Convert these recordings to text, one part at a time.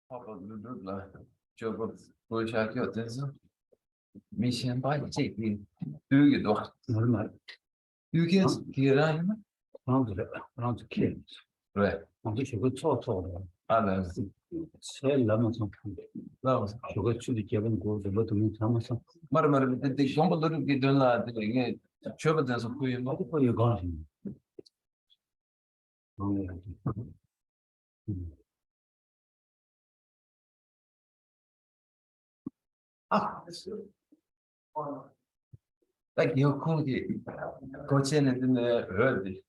好吧，了，这个不是叫真是，没先把这边丢一多，normal. you can get on. Around the kids. 对，我们学个做的，那才那么上，那学个处理结婚过，怎么都没他们上，这根本都是给顿了，这个应该全部都是可以吗？都可以高兴。啊，那有空的，过去那真的儿子，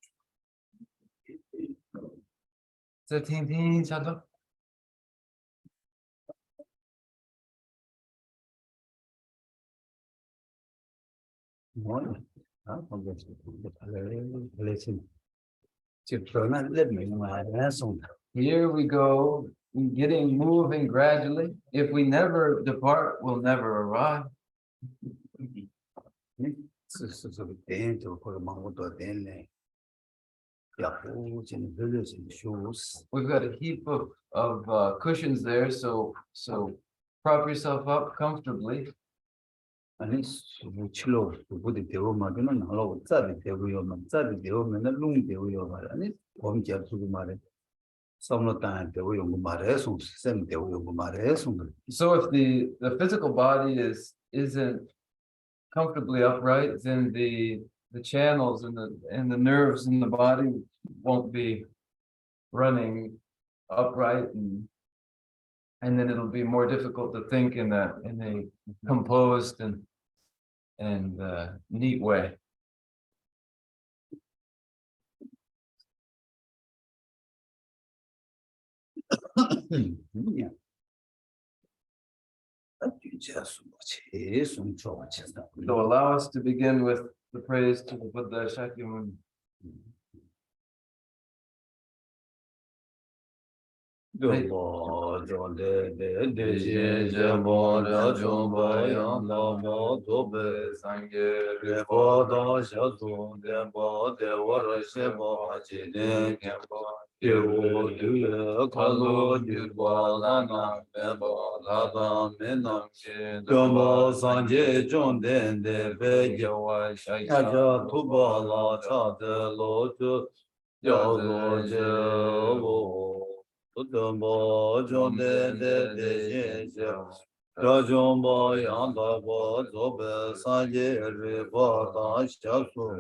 再听听差不多。我啊，我来听，就说那那没嘛，那送的。Here we go, getting moving gradually. If we never depart, we'll never arrive. 是这个点就或者忙我多点嘞，要不今天热情休息。We've got a heap of cushions there, so prop yourself up comfortably. 你不吃了，不得丢嘛？就那拿了我咋的丢要嘛？咋的丢嘛？那弄丢要嘛？你我们家出个嘛的，上了单丢用个嘛的送，什么丢用个嘛的送的。So if the physical body isn't comfortably upright, then the channels and the nerves in the body won't be running upright, and then it'll be more difficult to think in a composed and neat way. 都 allow us to begin with the praise to the Buddha Shakyamuni. 对吧？做的些什么的中吧，养老么多呗，三个月报到小组的报的我这些报今天看报，给我的看路的报那没报那当没能去，中报三节中的北京我下着土包拉茶的路子，要做这我。不得不中的现象，这种不样的不做不三节日不当小数，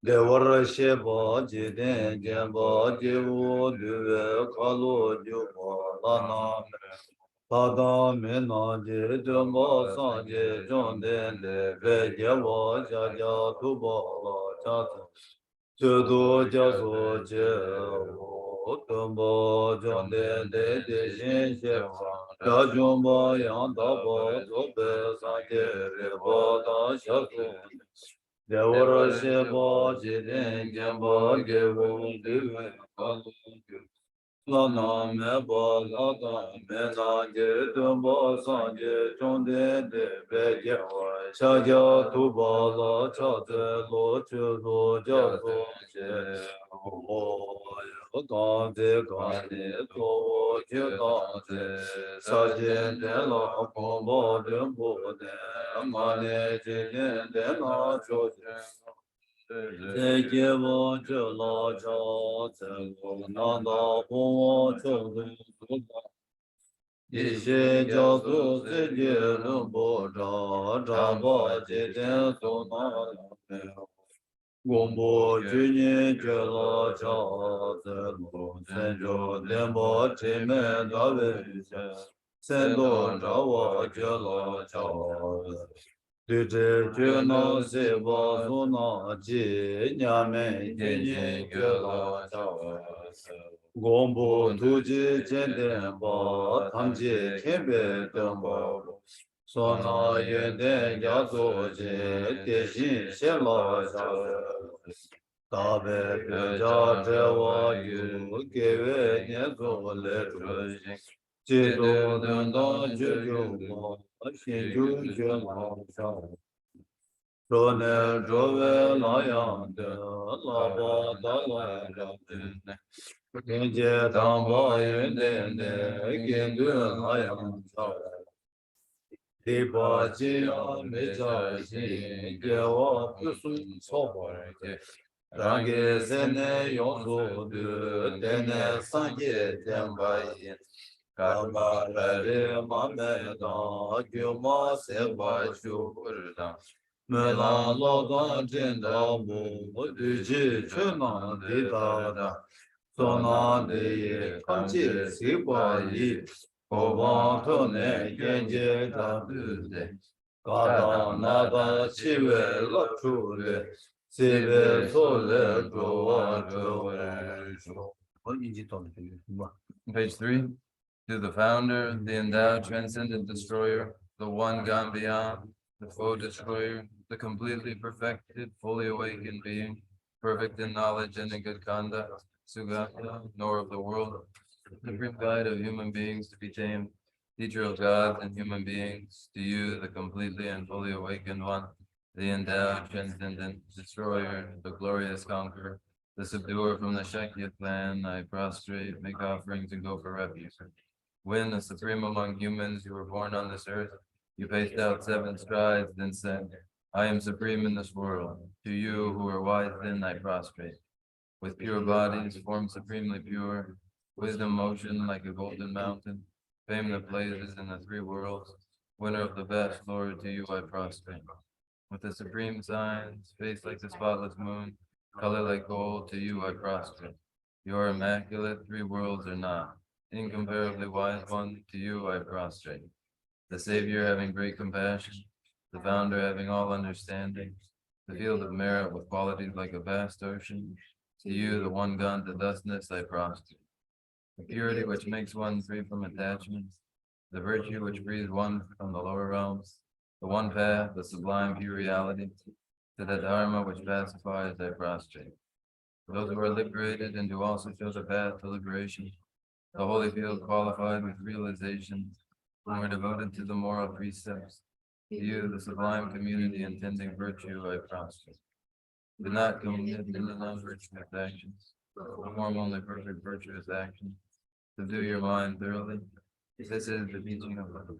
给我这些不记得见不记无对考虑就不那他当没那的这么三节中的别叫我家土包了家子，这都叫做这我东北中的现象，这种不样的不做不三节日不当小数。在我这些不记得见不给我的老南没把老大没拿的东北三节中的别叫我小脚土包老车子老车老叫做些我刚才刚的做就当的小钱的老公包真不的俺的今天的拿出去在街我这老家在我那大红走的一些叫做世界人不着把今天所拿的公布去年这老家在路三着连把前面大卫三多找我这老家对这就那些把所拿几年没今年这老家公布突击检点把他们去天北等吧说那原点要做些电信线老家大白别家这我有给为年做来出行这都等到就先就老家说呢，作为那样的老婆到来了， Genje Dhamma Yendene Gendun Hayam Deba Jia Meja Jin Gewa Pusun Sobar Rangi Zene Yonzo Du Dene Sanje Tembai Karma Rari Mame Da Gyuma Seba Chupurda Melan Lodan Jinda Mu Duji Chunan Dida Sona de kamche sipa yi koban to ne genje tabu de gada nada chive lapchu de sebe sole doa doa. Page 3. To the founder, the endowed, transcendent destroyer, the one gone beyond, the foe destroyer, the completely perfected, fully awakened being, perfect in knowledge and in good conduct, Sugata, nor of the world, supreme guide of human beings to be tamed, teacher of gods and human beings, to you, the completely and fully awakened one, the endowed, transcendent destroyer, the glorious conqueror, the subduer from the Shakya clan, I prostrate, make offerings, and go for refuge. When, the supreme among humans, you were born on this earth, you paced out 7 strides, then said, I am supreme in this world. To you who are wise, then I prostrate. With pure bodies, form supremely pure, wisdom motion like a golden mountain, fame that blazes in the 3 worlds, winner of the best, Lord, to you I prostrate. With the supreme signs, face like the spotless moon, color like gold, to you I prostrate. You are immaculate, 3 worlds are not. Incomparably wise one, to you I prostrate. The Savior having great compassion, the Founder having all understanding, the field of merit with qualities like a vast ocean, to you, the one gone to thusness, I prostrate. The purity which makes one free from attachments, the virtue which frees one from the lower realms, the one path, the sublime pure reality, to the Dharma which pacifies, I prostrate. For those who are liberated and who also show the path to liberation, the holy field qualified with realization, whom are devoted to the moral precepts, to you, the sublime community intending virtue, I prostrate. Do not commit in the non-virtuous actions, perform only perfect virtuous actions, subdue your mind thoroughly. This is the teaching of the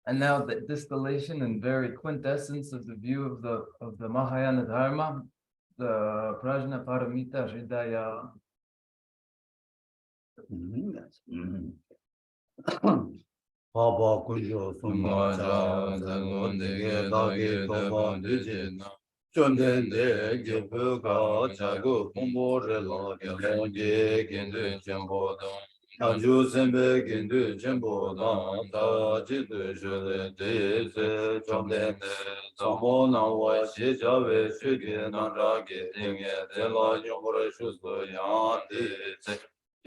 And now the distillation and very quintessence of the view of the Mahayana Dharma, the Prajna Paramita Hridaya. Baba Kunjo Sumba Cha Zangon Dege Dage Toba Duje Chonden De Gebu Ka Chago Kumbo Rela Gelonge Gendu Jembo Don Anju Sembe Gendu Jembo Don Ta Jidu Jule De Se Chonden De Zambo Nawa Shi Jave Shugi Nanda Ge Dinge De La Yombre Shusto Yan De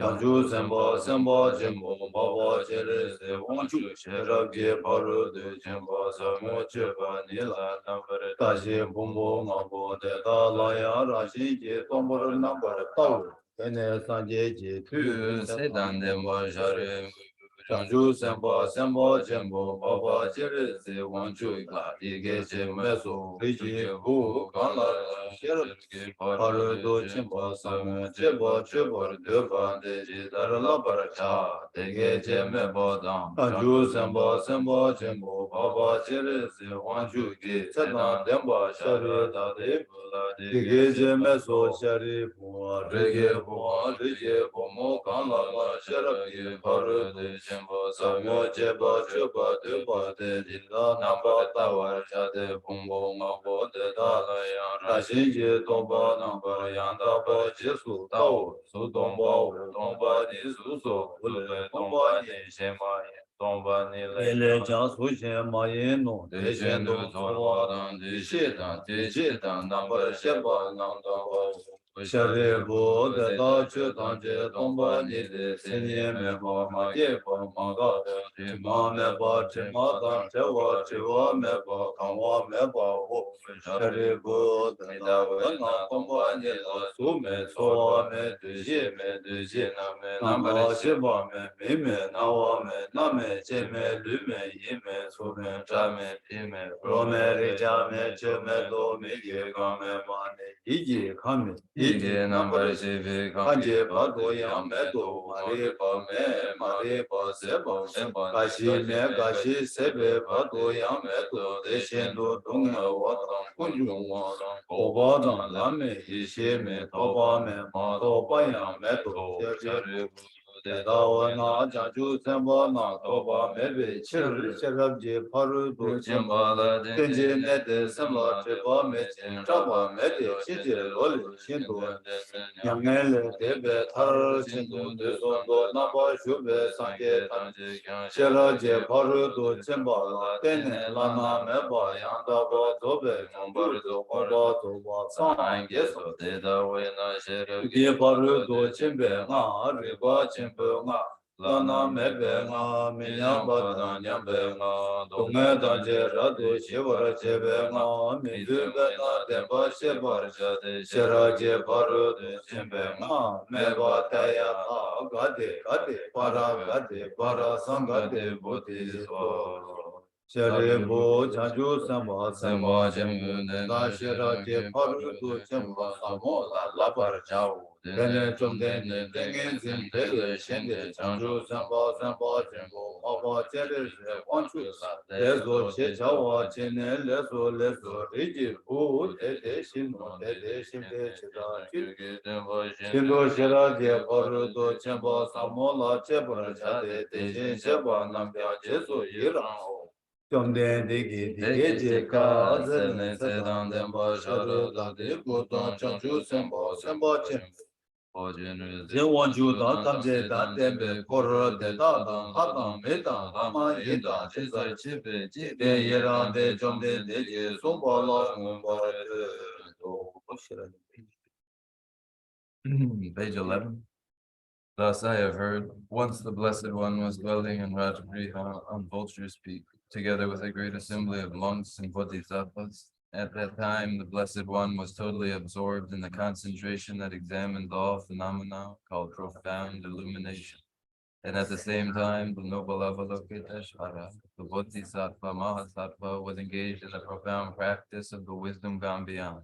Yanju Semba Semba Jimbo Baba Jere Se Wanchu Sherabye Paru De Jimba Samo Cheba Nila Nambar Tashi Bumbo Mabo De Dalaya Rashi Je Tombor Nambar Tau Kene Sanje Je Tu Sedan Demba Jare Yanju Semba Semba Jimbo Baba Jere Se Wanchu Dige Je Meso Riji Bu Kala Sherabye Paru Do Jimba Samo Cheba Cheba Deba De Darla Baracha Dege Jeme Bodam Anju Semba Semba Jembo Baba Jere Se Wanju Ge Sedan Demba Shari Dade Bula Dege Jeme So Shari Bua Rege Bua Rege Bomo Kanla Sharabye Paru De Jembo Samo Jeba Cheba Deba De Dila Namba Tawar Chade Bumbo Mabo De Dala Yang Rashin Je Tomba Namba Yanda Ba Jesu Tao Su Tomba Tomba Ni Su So Ule Tomba Ni Shema Tomba Ni Le Ele Jang Su Shema Yin No De Shen Du Soba Dan De She Dan De Je Dan Namba Sheba Nanda Ba Sharibu de da chu tanje tomba ni de senye me ba ma ye ba ma ga chi ma me ba chi ma da chi wa me ba kan wa me ba wo Sharibu de da we na tomba ni da su me so wa me du ji na ma shi ba me na wa me na me che me lu me yi me su me cha me pi me ro me re cha me che me do me ye ga me ma ne yi ji ka me 이게 남발 시비 간제 바도 양매도 마리 밤에 마리 버세보 가시네 가시 세베 바도 양매도 대신도 동어와 군중와 고바다 남에 이시메 도바메 마도바양매도 제제 대다원나 자주 semana toba mebe chir cherabje parudo chembala tenje mede samla cheba meche chaba mede chije lol chindo nyangele debe thar chindo de sondo naba shube sange tanje cheraje parudo chembala tene lana meba yanda ba tobe mombardo koba toba sange so deda wena shere ge parudo chembe nga reba nga lana mebe nga minyamba da nyambe nga donge da je rado shivara chebe nga midube na demba shivar jade shira je paru de chembe nga meba taya ta gade para sangade buddhi so Sharibu chanju samba jembu da shira je paru do chemba samo la lapar chau Dene chomdene tengen zin pele shende chanju samba jembu maba chere se wanchu lezo che chawa chene lezo riji bu tete shinde chida shindo shira je paru do chemba samo la chebra chade te sheba nambya jesu yirang Chomden digi dige je ka zene sedan demba shara dade budan chanchu semba chen Zewan ju da tamze da tembe korra de da da hadam medan hama yinda chesa chepe chepe yeran de chomden digi somba la ngomba Page 11. Thus I have heard, once the Blessed One was dwelling in Rajagriha on Vulture's Peak, together with a great assembly of monks and bodhisattvas. At that time, the Blessed One was totally absorbed in the concentration that examined all phenomena called profound illumination. And at the same time, the noble Avalokiteshvara, the Bodhisattva Mahasattva, was engaged in the profound practice of the wisdom gone beyond,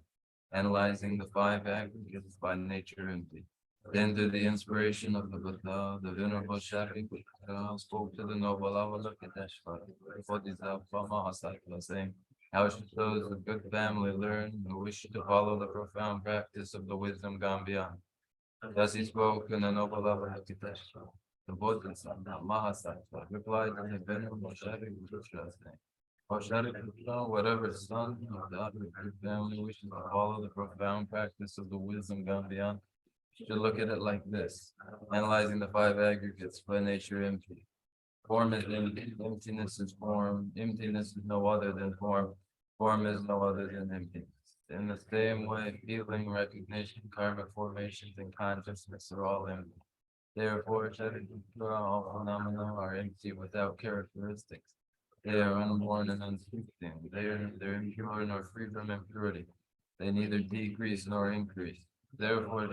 analyzing the five aggregates by nature empty. Then, through the inspiration of the Buddha, the Venerable Shariputra spoke to the noble Avalokiteshvara, the Bodhisattva Mahasattva, saying, how should those of good family learn who wish to follow the profound practice of the wisdom gone beyond? Thus he spoke, and the noble Avalokiteshvara, the Bodhisattva Mahasattva, replied to the Venerable Shariputra, saying, O Shariputra, whatever son of the other good family wishes to follow the profound practice of the wisdom gone beyond, should look at it like this, analyzing the five aggregates by nature empty. Form is empty, emptiness is form, emptiness is no other than form is no other than emptiness. In the same way, feeling, recognition, karmic formations, and consciousness are all empty. Therefore, all phenomena are empty without characteristics. They are unborn and unspeaking. They're impure nor free from impurity. They neither decrease nor increase. Therefore,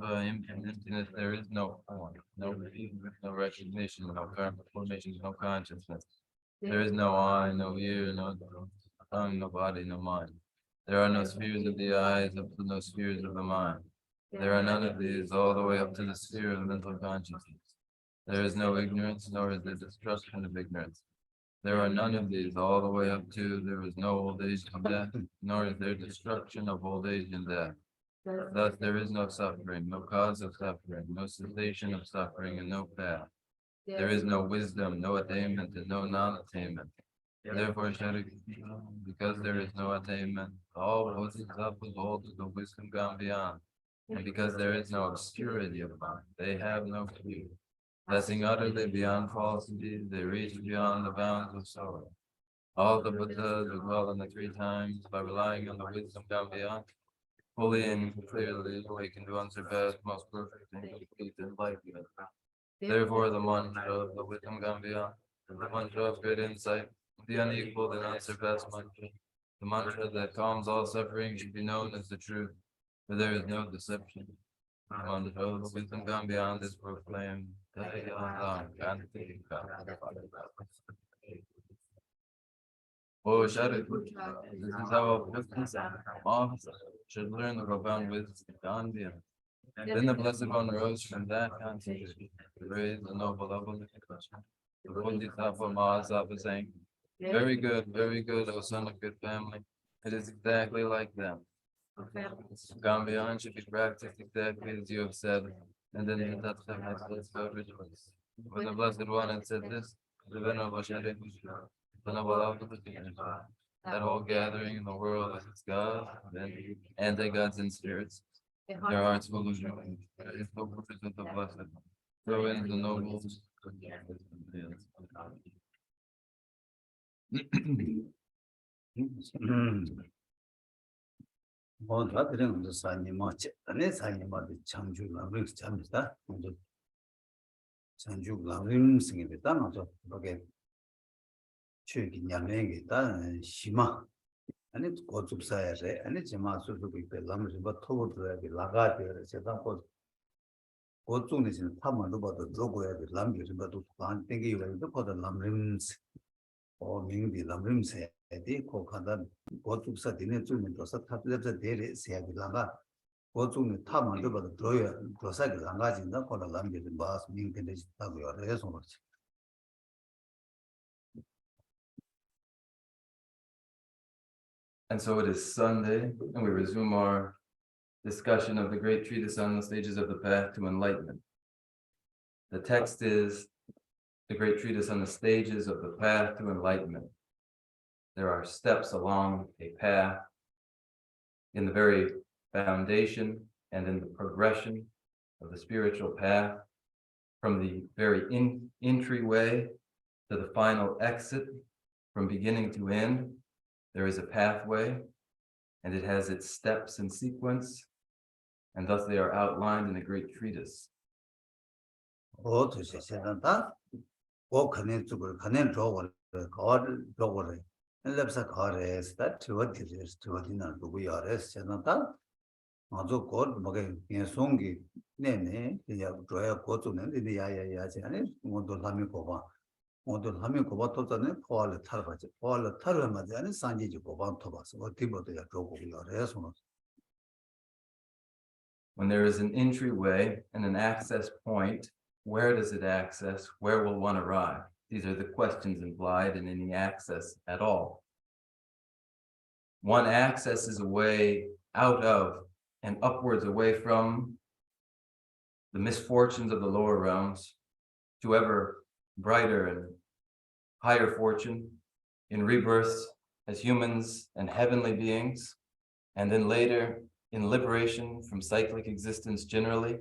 emptiness, there is no form, no feeling, no recognition, no karmic formations, no consciousness. There is no eye, no ear, no tongue, no body, no mind. There are no spheres of the eyes up to no spheres of the mind. There are none of these all the way up to the sphere of mental consciousness. There is no ignorance, nor is there destruction of ignorance. There are none of these all the way up to there is no old age and death, nor is there destruction of old age and death. Thus there is no suffering, no cause of suffering, no cessation of suffering, and no path. There is no wisdom, no attainment, and no non-attainment. Therefore, because there is no attainment, all bodhisattvas hold to the wisdom gone beyond. And because there is no obscurity of mind, they have no fear. Passing utterly beyond falsity, they reach beyond the bounds of sorrow. All the Buddhas who dwell in the three times by relying on the wisdom gone beyond, fully and clearly awakened to unsurpassed, most perfect and complete enlightenment. Therefore, the mantra of the wisdom gone beyond, the mantra of great insight, the unequaled and unsurpassed mantra, the mantra that calms all suffering should be known as the truth, for there is no deception. The mantra of the wisdom gone beyond is proclaimed. Oh, Shari, this is how a Christian officer should learn the profound wisdom gone beyond. Then the Blessed One rose from that concentration to raise the noble level of the question. The Bodhisattva Mahasapa was saying, very good, O son of good family. It is exactly like them. Gone beyond should be practiced exactly as you have said, and then the Tattva has rejoice. When the Blessed One had said this, the Venerable Shari, the noble level of the that whole gathering in the world is its God, then anti-gods and spirits. Their hearts full of joy. If the words of the blessed, throw in the nobles. 뭐 다들은 그 사람이 뭐 안에 사람이 창주 람림 참다 먼저 창주 람림 생기다 먼저 그게 최기 냠랭이 다 심마 아니 고집사야래 아니 제마 수수고 있대 람림 뭐 토고들에게 나가되어 제가 고 고중에서 타만도 봐도 로고야 람림 좀 봐도 안 땡기 이거도 거다 람림 명디 람림세 에디 코카다 고축사 디네 주면 도서 탑lep서 데레 세야기라가 고축이 타만도 봐도 도야 도사기 랑가진다 코라 람게 바스 민근데 있다고요. 그래서 그렇지. And so it is Sunday, and we resume our discussion of the Great Treatise on the stages of the path to enlightenment. The text is the Great Treatise on the stages of the path to enlightenment. There are steps along a path in the very foundation and in the progression of the spiritual path, from the very entryway to the final exit, from beginning to end. There is a pathway, and it has its steps in sequence, and thus they are outlined in a great treatise. 세단다 고 커네 주고 커네 저거 거를 저거래 랩사 거래스 다 저어디스 저어디나 누구 열에스 세단다 아주 곧 뭐게 송기 네네 그냥 저야 고주는 근데 야야야지 아니 모두 하면 고봐 모두 하면 고봐 또 전에 포알을 타르바지 포알을 타르마지 아니 산지지 고봐 토바스 어디보다야 저거 열에서 When there is an entryway and an access point, where does it access? Where will one arrive? These are the questions implied in any access at all. One accesses a way out of and upwards away from the misfortunes of the lower realms to ever brighter and higher fortune in rebirths as humans and heavenly beings, and then later in liberation from cyclic existence generally,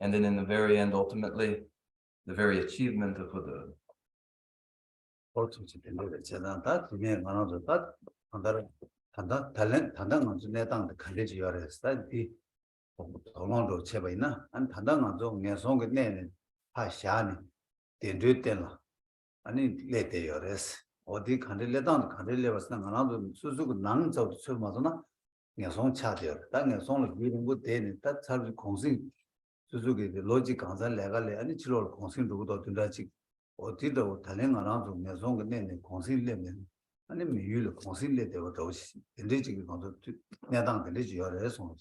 and then in the very end, ultimately, the very achievement of Buddha. 어디 간들레 왔으나 하나도 수수고 낭저 처음하잖아. 녀송 차대요. 땅에 손을 비는 거 되는 딱 잘 공식 수수기 로직 강산 내가래 아니 치료를 공식 누구도 된다지 어디도 달랭 하나도 녀송 근데 공식내면 아니 미율 공식내 되고 도시 인대지기 건도 내당 들리지 열에서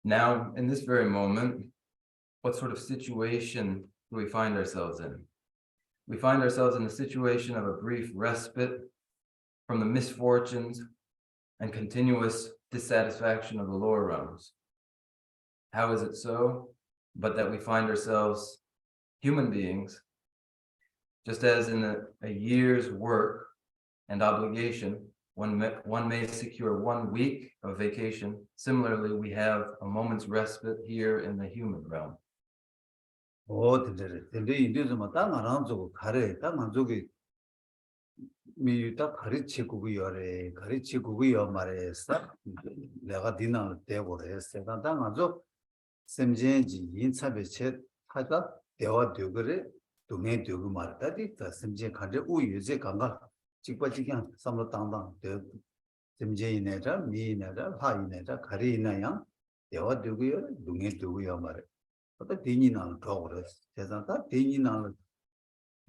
Now, in this very moment, what sort of situation do we find ourselves in? We find ourselves in the situation of a brief respite from the misfortunes and continuous dissatisfaction of the lower realms. How is it so? But that we find ourselves human beings, just as in a year's work and obligation, one may secure 1 week of vacation. Similarly, we have a moment's respite here in the human realm. 근데 인도에서 뭐 땅 하나 주고 가래 땅 한 주기 미유다 가르치고요래 가르치고요 말했어 내가 디나를 대고 했어 당하죠 심지지 인사배체 하다 대화 되거래 동해 되고 말다디 심지 간제 우유제 강가 직바지경 삼로 당당 되 심지이네자 미이네자 하이네자 가리이나야 대화 되고요 동해 되고요 말에 어떤 디니나를 더 그랬어 세상다 디니나를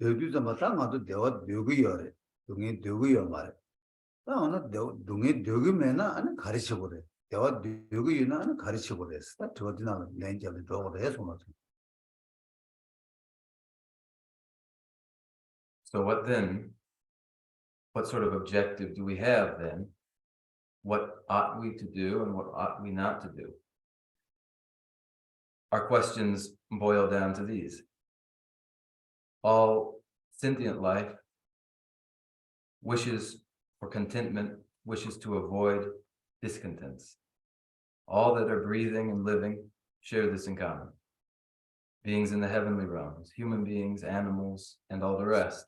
여기서마다 나도 대화 되고요래 동해 되고요 말 나 오늘 동해 되고면은 아니 가르쳐 버려 대화 되고요는 아니 가르쳐 버렸어 저디나 렌즈를 더 그래서 뭐 So what sort of objective do we have then? What ought we to do and what ought we not to do? Our questions boil down to these. All sentient life wishes for contentment, wishes to avoid discontents. All that are breathing and living share this in common. Beings in the heavenly realms, human beings, animals, and all the rest.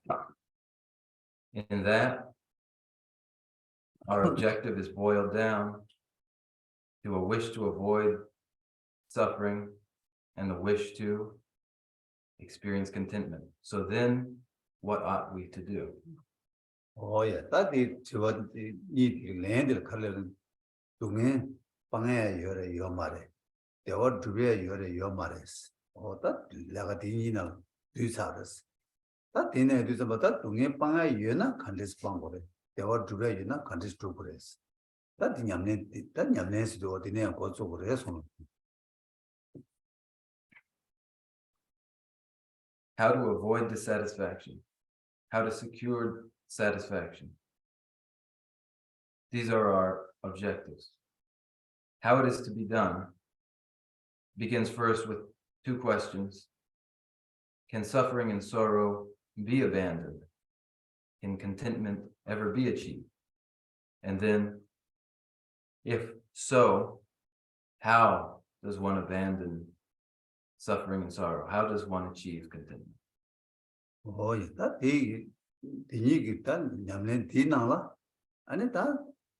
In that, our objective is boiled down to a wish to avoid suffering and a wish to experience contentment. So then, what ought we to do? 예, 다디 저 이 랜드를 칼레는 동해 방에 열에 요 말에 대화 주변에 열에 요 말에스 어다 내가 디니나 뒤사르스 다 디네 뒤서부터 동해 방에 열나 간데스 방고래 대화 주변에 열나 간데스 주고래스 다 냠네스도 어디네 고속으로 해서 How to avoid dissatisfaction, how to secure satisfaction. These are our objectives. How it is to be done begins first with two questions. Can suffering and sorrow be abandoned? Can contentment ever be achieved? And then, if so, how does one abandon suffering and sorrow? How does one achieve contentment? 예, 다 디니기 단 냠네 디나라 아니 다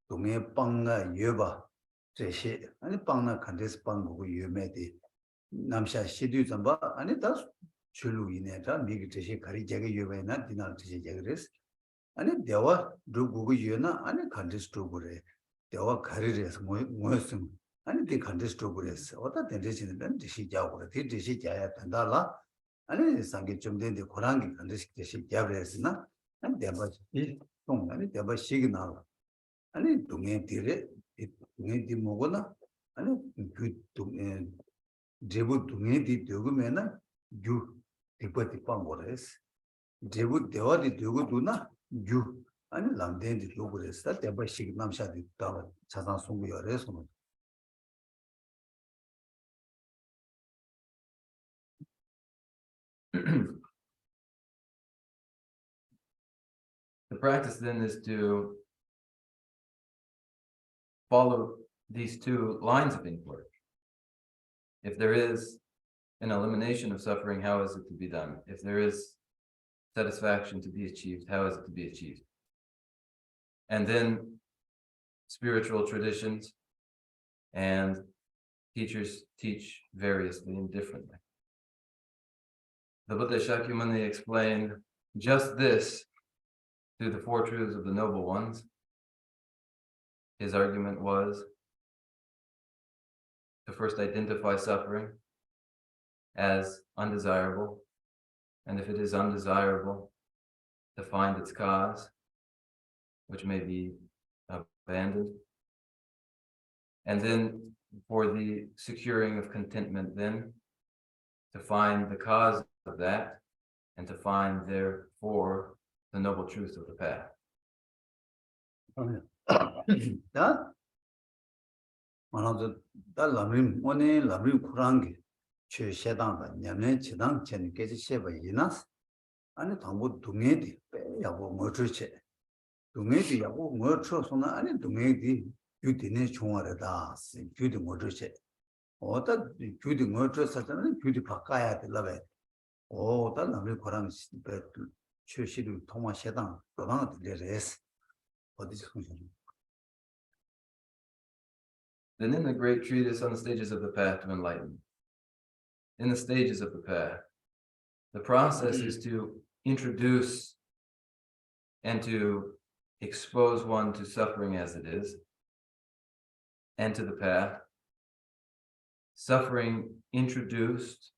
동해 빵가 여바 제시 아니 빵나 간데스 빵고 유메디 남샤 시디 좀바 아니 다 줄루이네 다 미기 제시 가리 제게 유베나 디나 제시 제그레스 아니 대화 두고고 유나 아니 간데스 두고레 대화 가리레스 뭐였음 아니 디 간데스 두고레스 어다 덴데시는 제시 자고레 디 제시 자야 된다라 아니 상게 좀 된데 고랑기 간데스 제시 자브레스나 아니 대바 이 동안에 대바 시그널 아니 동해 뒤에 동해 뒤 뭐거나 아니 그 동해 제부 동해 뒤 되고면은 유 디버티 빵고레스 제부 대화디 되고도나 유 아니 람덴디 되고레스 대바 시그널 샤디 다 자산 송구열에서 The practice then is to follow these two lines of inquiry. If there is an elimination of suffering, how is it to be done? If there is satisfaction to be achieved, how is it to be achieved? And then spiritual traditions and teachers teach variously and differently. The Buddha Shakyamuni explained just this through the four truths of the noble ones. His argument was to first identify suffering as undesirable, and if it is undesirable, to find its cause, which may be abandoned. And then for the securing of contentment, then to find the cause of that and to find therefore the noble truth of the path. 다 만화도 다 람림 오네 람림 쿠란게 최세당다 냠네 지당 전 깨지 셰바 이나스 아니 당고 동해디 야고 뭐주체 동해디 야고 뭐주소나 아니 동해디 유디네 총알에다 유디 뭐주체 어다 유디 뭐주서잖아 유디 바꿔야 될라베 오다 람림 쿠란 최시를 통화시당 그런 데레스 어디서 손님. Then in the Great Treatise on the stages of the path to enlightenment, in the stages of the path, the process is to introduce and to expose one to suffering as it is, and to the path. Suffering introduced,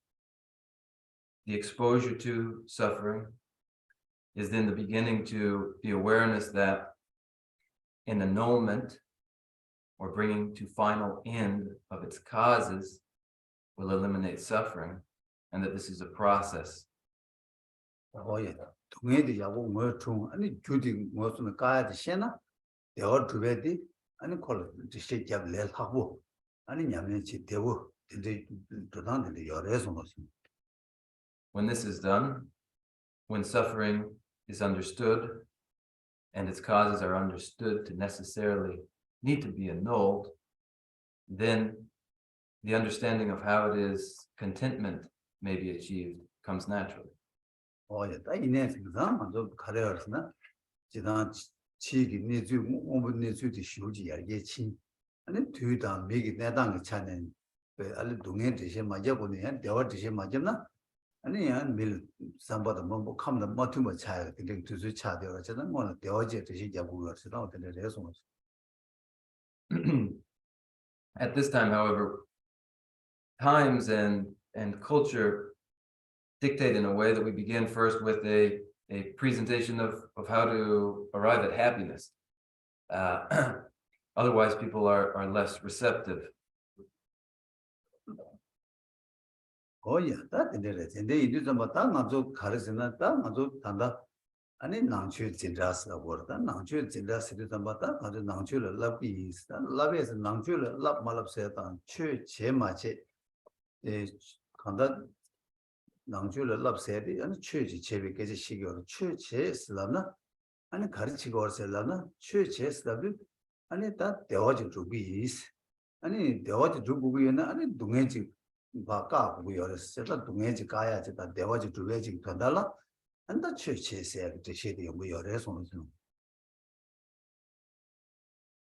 the exposure to suffering is then the beginning to the awareness that an annulment or bringing to final end of its causes will eliminate suffering, and that this is a process. 동해도 야고 뭐 중, 아니 주디 무슨 가야지 세나? 대어 두베디 아니 콜 시작 렐하고 아니 냐면치 대고 근데 도단데 열에서 무슨. When this is done, when suffering is understood and its causes are understood to necessarily need to be annulled, then the understanding of how it is contentment may be achieved comes naturally. 다 이내 생산 먼저 가려서나 지난 치기 내주 오분 내주의 쉬우지 알겠지. 아니 뒤다 미기 내당의 차는 그 알리 동해 대신 맞아 보면 대화 대신 맞나? 아니 한밀 삼바도 뭐 감도 못좀 뭐 차야 근데 두수 차되어 저는 뭐 대화제 대신 잡고 그러시다 어떤 데서 At this time, however, times and culture dictate in a way that we begin first with a presentation of how to arrive at happiness. Otherwise, people are less receptive. 거야 다 되는데 근데 이제 좀 봤다 나도 가르치나 다 나도 단다 아니 낭추 진짜스가 버다 낭추 진짜스를 좀 봤다 아주 낭추를 랍이 있다 랍에서 낭추를 랍 말랍세다 최 제마제 에 간다 낭주를 랍세디 아니 최지 제비까지 시겨 최제스라나 아니 가르치고 얼셀라나 최제스라비 아니 다 대화지 주비 아니 대화지 주부기나 아니 동해지 바까 부여를 동해지 가야지 다 대화지 주베지 간달라 안다 최제세 제시디 부여를 손으로.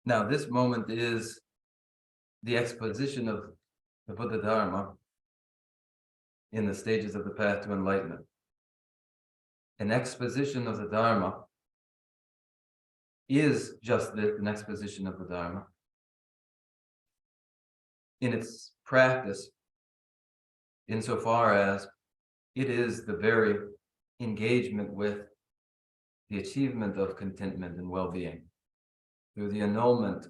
Now, this moment is the exposition of the Buddha Dharma in the stages of the path to enlightenment. An exposition of the Dharma is just this, an exposition of the Dharma. In its practice, insofar as it is the very engagement with the achievement of contentment and well-being through the annulment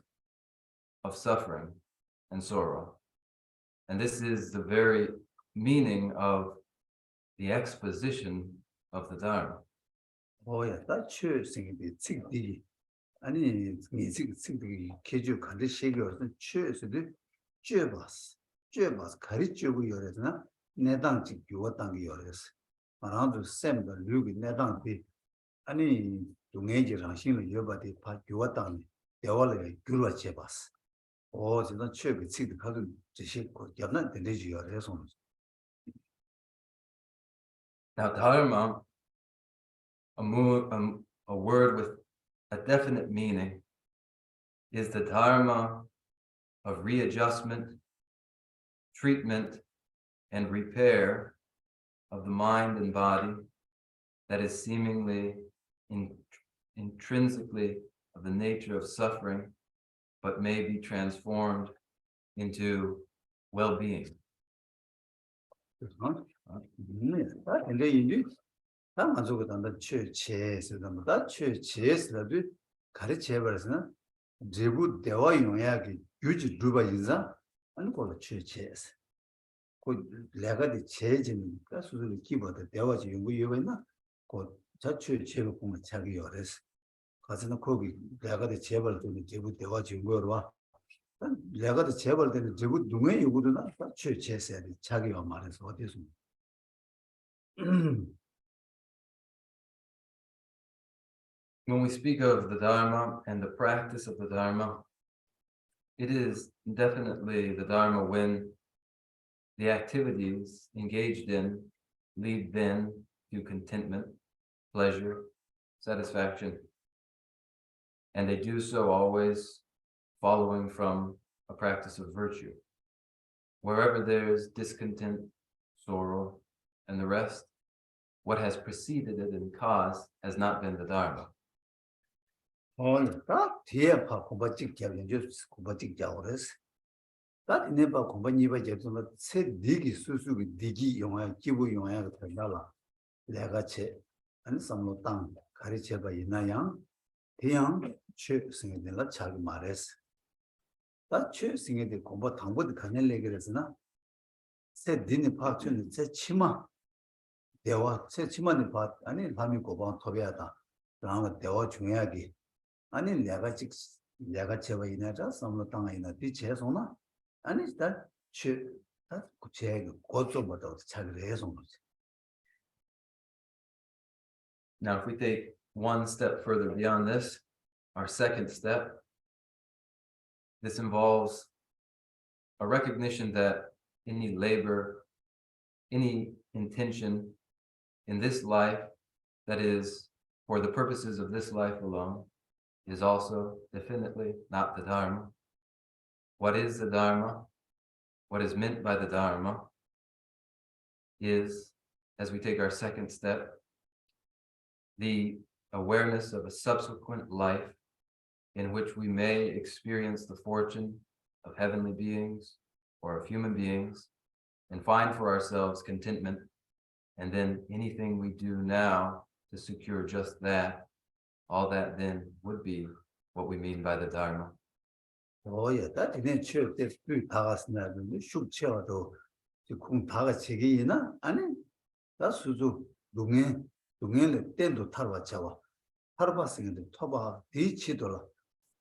of suffering and sorrow. And this is the very meaning of the exposition of the Dharma. 뭐야 다 최생이 찍디 아니 미직 찍디 계주 간데 시겨서 최에서도 쥐바스 가르치고 열어서나 내당직 요당이 열어서 말아도 샘도 류기 내당비 아니 동해지랑 신을 여바디 파 요당 대화를 규로 제바스 진짜 최비 찍디 가도 지시고 옆난 되지 열어서. Now, Dharma, a word with a definite meaning, is the Dharma of readjustment, treatment, and repair of the mind and body that is seemingly intrinsically of the nature of suffering, but may be transformed into well-being. 근데 이제 다 가지고 단다 최제스다 최제스라도 가르쳐 버려서는 제부 대화 용약이 유지 두바 인자 아니 걸 최제스 그 내가의 제진이니까 수술이 기본의 대화지 연구 요구나 그 자체 제부 공을 자기 열어서 가서는 거기 내가의 제벌 되는 제부 대화지 연구로 와 내가의 제벌 되는 제부 눈에 요구도나 최제스야 자기와 말해서 어디서 When we speak of the Dharma and the practice of the Dharma, it is definitely the Dharma when the activities engaged in lead then to contentment pleasure, satisfaction. And they do so always following from a practice of virtue. Wherever there's discontent, sorrow, and the rest, what has preceded it and caused has not been the Dharma. 다 뒤에 봐 공부 찍자면 저 공부 찍자고 그랬어. 다 뒤에 봐 공부 니바 제도는 세 니기 수수기 니기 영화 기부 영화가 된다라. 내가 제 아니 삼로 땅 가르쳐 봐 있나요? 대양 최 생애들라 잘 말했어. 다최 생애들 공부 당보도 가능해 그래서나 세 니니 파츠는 제 치마 대화 제 치마니 봐 아니 밤이 고방 토비하다. 그러면 대화 중요하게 아니 내가 제가 이나자 삼로 땅에 있나 뒤에서나 아니 다 구체 고점보다 잘 해서 Now, if we take one step further beyond this, our second step, this involves a recognition that any labor, any intention in this life that is for the purposes of this life alone is also definitely not the Dharma. What is the Dharma? What is meant by the Dharma is, as we take our second step, the awareness of a subsequent life in which we may experience the fortune of heavenly beings or of human beings and find for ourselves contentment, and then anything we do now to secure just that, all that then would be what we mean by the Dharma. 야, 다 뒤에 취업 때 다갔으나 숙취와도 공 다가 책이나 아니 다 수주 동행을 때도 타러와차와 타러봤으니까 토바 뒤치더라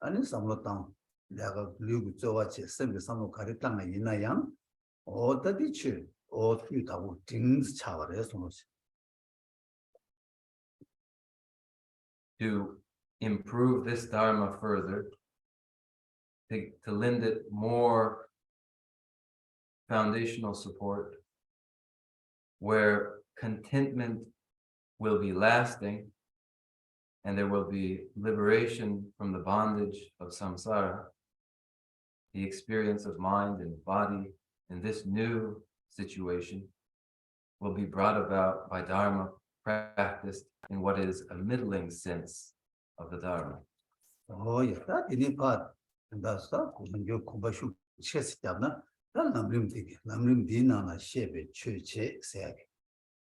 아니 삼로 땅 내가 리그 저와치 선배 삼로 가리 땅에 있나양 어디치 어떻게 다고 딩 차와래 손으시 To improve this Dharma further, to lend it more foundational support, where contentment will be lasting and there will be liberation from the bondage of samsara, the experience of mind and body in this new situation will be brought about by Dharma practiced in what is a middling sense of the Dharma. 야, 다 뒤에 봐 다서 공부 공부쇼 체스잖아 다 남림 디나나 셰베 최체 세야게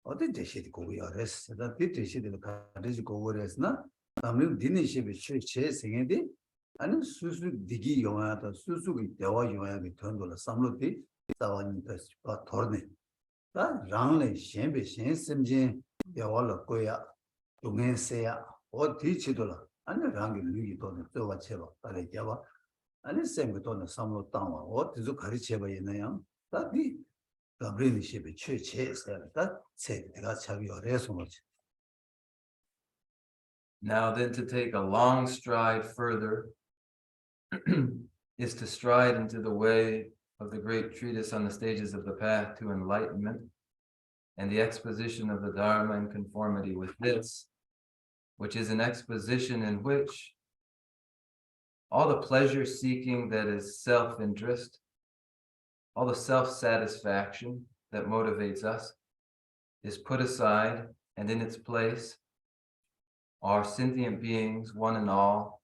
어디 대시디 고고야레스 다 뒤대시디 가르지 고고레스나 남림 디니 셰베 최체 생에디 아니 수수 디기 영화다 수수기 대화 영화가 돈돌아 삼로디 자원이 더 돌네 다 랑레 셴베 셴심진 대화를 거야 동행세야 어디 치돌아 아니 랑게 루기 돈을 저와 쳐봐 빨리 잡아 아니 쌤도 돈을 삼로 땅와 어디서 가르쳐 봐 있나요 다디 가브리니십의 최체에서 다 세대가 차비어래서 뭐지 Now then, to take a long stride further is to stride into the way of the Great Treatise on the stages of the path to enlightenment and the exposition of the Dharma in conformity with this, which is an exposition in which all the pleasure seeking that is self-interest, all the self-satisfaction that motivates us is put aside, and in its place are sentient beings, one and all,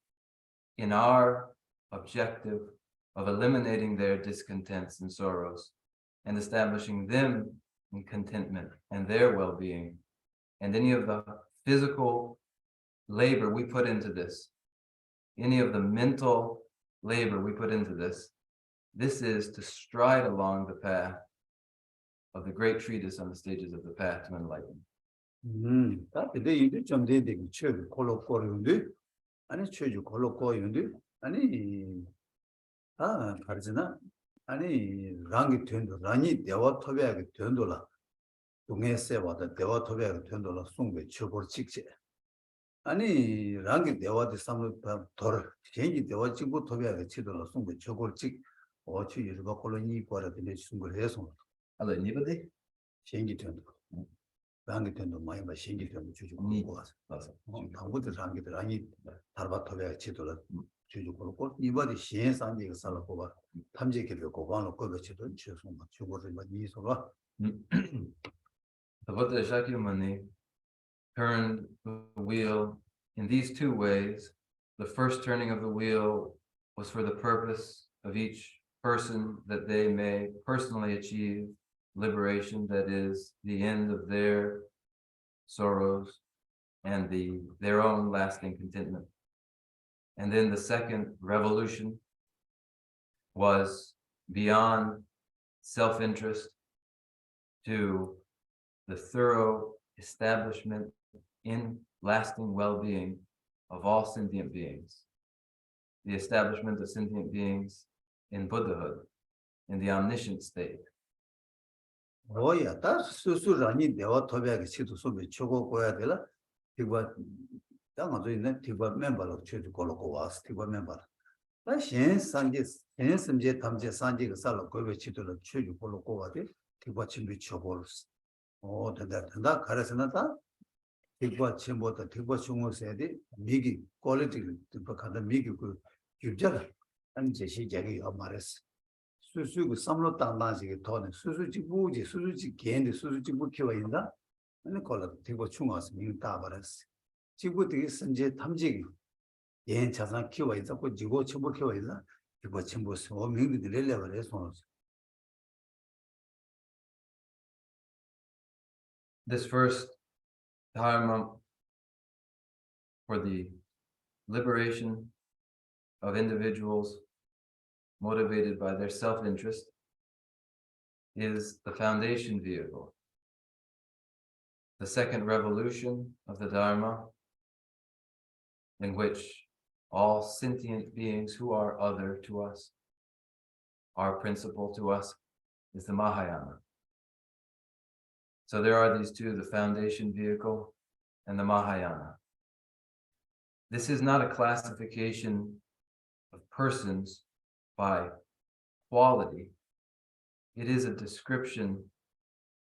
in our objective of eliminating their discontents and sorrows and establishing them in contentment and their well-being. And any of the physical labor we put into this, any of the mental labor we put into this, this is to stride along the path of the Great Treatise on the stages of the path to enlightenment. 다 근데 이제 좀 되게 최 콜로코인데 아니 최주 콜로코인데 아니 가르잖아 아니 랑이 된도 라니 대화 토비하게 된도라 동해세 와다 대화 토비하게 된도라 송배 처벌 직제 아니 랑이 대화도 삼을 돌 개인이 대화 직부 토비하게 치도라 송배 처벌 직 어치 일바 콜로니 거라 되는 순걸 해서 Hello, anybody? 개인이 된도 랑기텐도 많이 봐 신기템도 주주 니 걸고 와서 맞아. 당부들 랑기들 아니 달바토베 치도를 주주 걸고 이번에 시행상지 그 살고 봐 탐지기를 고관로 거기도 주소 막 주고를 막 이소가 The Buddha Shakyamuni turned the wheel in these two ways. The first turning of the wheel was for the purpose of each person that they may personally achieve liberation, that is, the end of their sorrows and their own lasting contentment. And then the second revolution was beyond self-interest to the thorough establishment in lasting well-being of all sentient beings, the establishment of sentient beings in Buddhahood, in the omniscient state. 뭐야 다 수수라니 내가 토비하게 치도 소비 초고 고야 되라 이거 당아도 있는 디바 멤버로 쳐주 걸고 와서 디바 멤버 나 신상지 신심제 탐제 산지가 살로 고베 치도를 쳐주 걸고 와데 디바 준비 쳐볼스 된다 가르스나 다 디바 첨보다 디바 중요세디 미기 퀄리티를 디바 가다 미기 그 규제를 한 제시적이 말했어 수수 삼로 땅나지게 더는 수수지 부지 수수지 개인데 수수지 부키와 있다 아니 걸어 되고 중앙에서 민다 버렸어 지구들이 선제 탐지 예 자산 키워 있어 그 지구 첨부 키워 있어 이거 첨부 소 민들이 내려버려 손 This first dharma for the liberation of individuals motivated by their self-interest is the foundation vehicle. The second revolution of the Dharma, in which all sentient beings who are other to us, are principal to us, is the Mahayana. So there are these two, the foundation vehicle and the Mahayana. This is not a classification of persons by quality. It is a description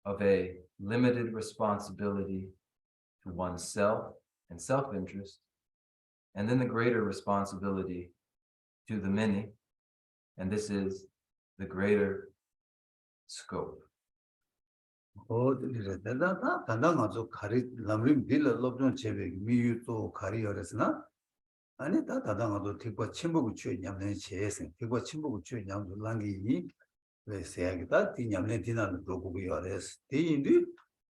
of a limited responsibility to oneself and self-interest, and then the greater responsibility to the many, and this is the greater scope. 다 단단하죠 가리 람림 빌러 럽존 제베 미유도 가리어레스나 아니 다 다당하도 택과 침복을 취해 냠내 제생 택과 침복을 취해 냠도 랑기 왜 세야기다 디냠내 디나는 로고고 요레스 디인디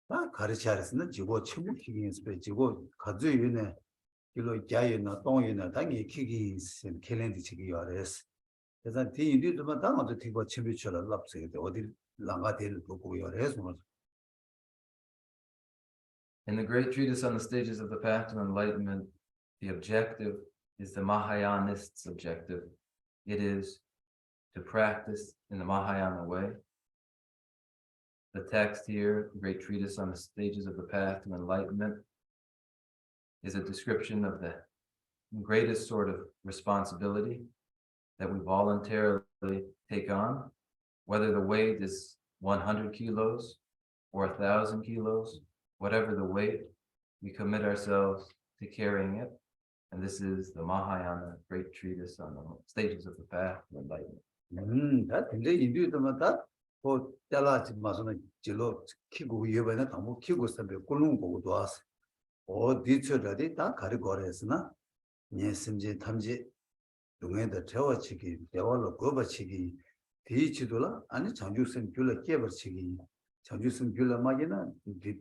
다 가르치아레스는 지고 침복키기 스페 지고 가즈유네 길로 자유나 동유나 당이 키기 켈렌디 지기 요레스 그래서 디인디 좀 당하도 택과 침복처럼 랍세게 어디 랑가딜 로고고 요레스 In the Great Treatise on the Stages of the Path to Enlightenment, the objective is the Mahayanist's objective. It is to practice in the Mahayana way. The text here, the Great Treatise on the Stages of the Path to Enlightenment, is a description of the greatest sort of responsibility that we voluntarily take on, whether the weight is 100 kilos or 1,000 kilos, whatever the weight, we commit ourselves to carrying it. And this is the Mahayana Great Treatise on the Stages of the Path to Enlightenment. 다 근데 인류들마다 뭐 잘라지 마서는 질로 키고 예배는 너무 키고 선배 꿀는 거고도 왔어. 디처라디 다 가리고래스나 예심지 탐지 동에다 태워치기 대화로 거버치기 디치도라 아니 장주선 귤을 깨버치기 장주선 귤을 막이나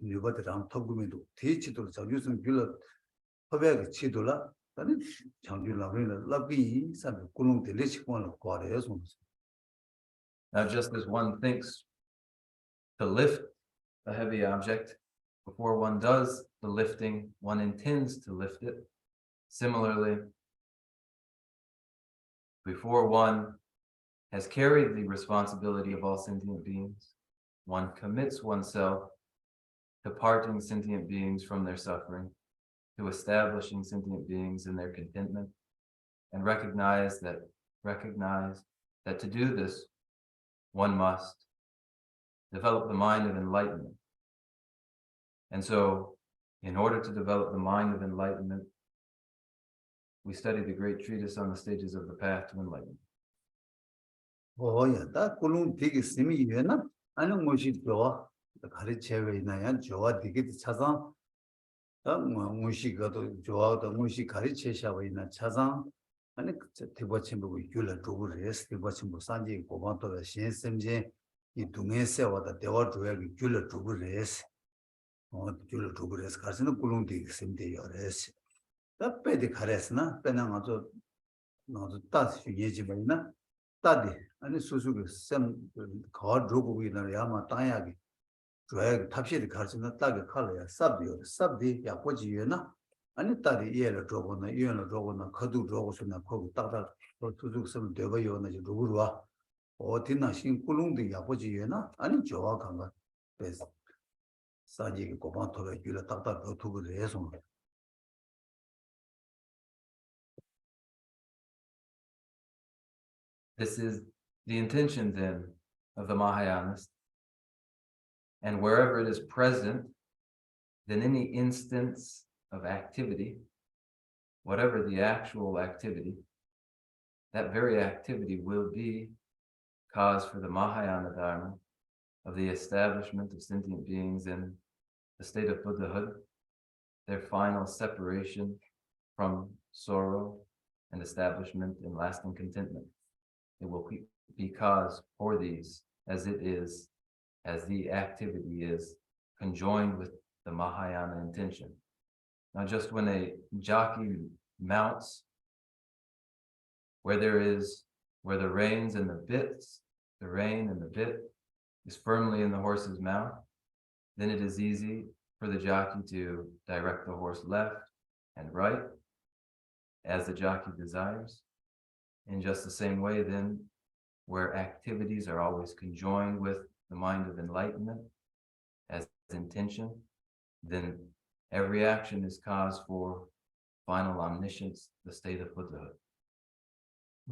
뉴버드랑 토구미도 디치도 장주선 귤을 허베가 치도라 아니 장주라면 라비 산 꿀릉 들리치고는 거래서 Now, just as one thinks to lift a heavy object, before one does the lifting, one intends to lift it. Similarly, before one has carried the responsibility of all sentient beings, one commits oneself to parting sentient beings from their suffering, to establishing sentient beings in their contentment, and recognize that to do this, one must develop the mind of enlightenment. And so, in order to develop the mind of enlightenment, we study the Great Treatise on the stages of the path to enlightenment. Oh, yeah, that Kulung Tiki Simi Yena, I know Mushi Joa, the Karichevi Nayan, Joa Diki Chazan, Mushi Gato Joa, the Mushi Karichesha in a Chazan, and the Tibachimbu Yula Dugures, Tibachimbu Sanji, Komato, the Shen Semje, Idungese, or the Dewa Yula Dugures, or Yula Dugures, Casino Kulung Tiki Simi Yores. That Pedi Caresna, Penamato, not the Tats Yejibana. Study and Suzuki some called Drogo Yama Tayagi. Drag Tapshi Carson, Tag Color, Subdi, Yapoji Yena, and study Yellow Drogona, Yellow Drogona, Kadu Drogos and a Kogu Tata, or to do some Devayona Jurua, or Tina Shin Kulung, Yapoji Yena, and Joa Kanga, Best Saji Komato, Yula Tata, to the Reson. This is the intention then of the Mahayanas. And wherever it is present, then any instance of activity, whatever the actual activity, that very activity will be cause for the Mahayana Dharma of the establishment of sentient beings in the state of Buddhahood, their final separation from sorrow and establishment in lasting contentment. It will be cause for these as it is, as the activity is conjoined with the Mahayana intention. Now, just when a jockey mounts, where the reins and the bits, the rein and the bit is firmly in the horse's mouth, then it is easy for the jockey to direct the horse left and right as the jockey desires. In just the same way, then, where activities are always conjoined with the mind of enlightenment as intention, then every action is cause for final omniscience, the state of Buddhahood.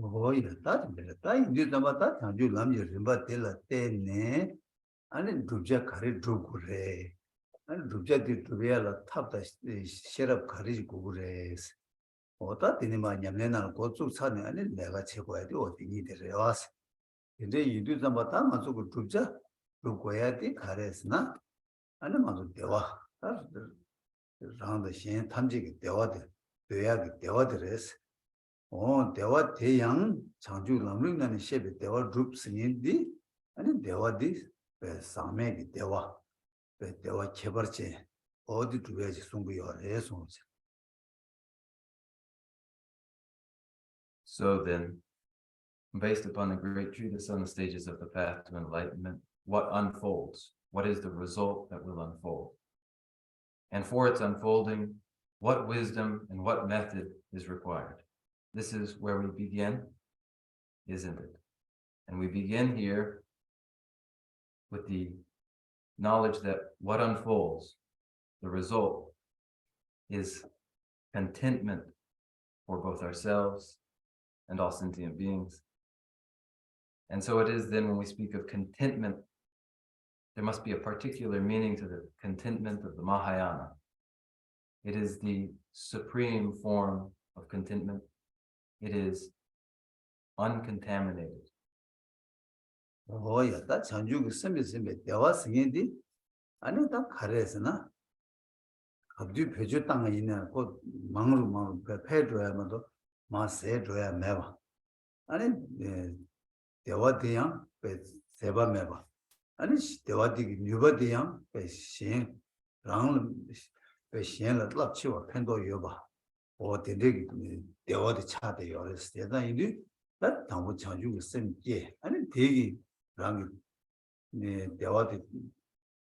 Oh, yeah, that's better. That you know that you lam you remember tell ne, and Dubja Kari Drugure, and Dubja did to real top the sheriff Kari Gures. Or that in my Yamena go to Sun and never check where the need the rewas. Today you do some Batama to Dubja, Luguayati, Karesna, and a Mazu Deva. That's the round the Shen Tamjik Dewa, the Yag Dewa dress. Oh, Dewa Teyang, Chanju Lamrim and Shebe Dewa groups in the and Dewa this, Same Dewa, Dewa Chebarche, all the two ways Sungu or Resons. So then, based upon the Great Treatise on the stages of the path to enlightenment, what unfolds? What is the result that will unfold? And for its unfolding, what wisdom and what method is required? This is where we begin, isn't it? And we begin here with the knowledge that what unfolds, the result, is contentment for both ourselves and all sentient beings. And so it is then when we speak of contentment, there must be a particular meaning to the contentment of the Mahayana. It is the supreme form of contentment. It is uncontaminated. Oh, yeah, that's how you send me. There was in I know that Karesna. Abdu Pejutang in a good Mangru Pedro, Marse Joya Meva. And there were the young, but Seba Meva. And there were the Nuba the young, but Shen, round, but Shen, Lapchi or Pendo Yoba. Or the rig, there were the chat they always stayed. That town would charge you with same year. And Piggy, Rang, there were the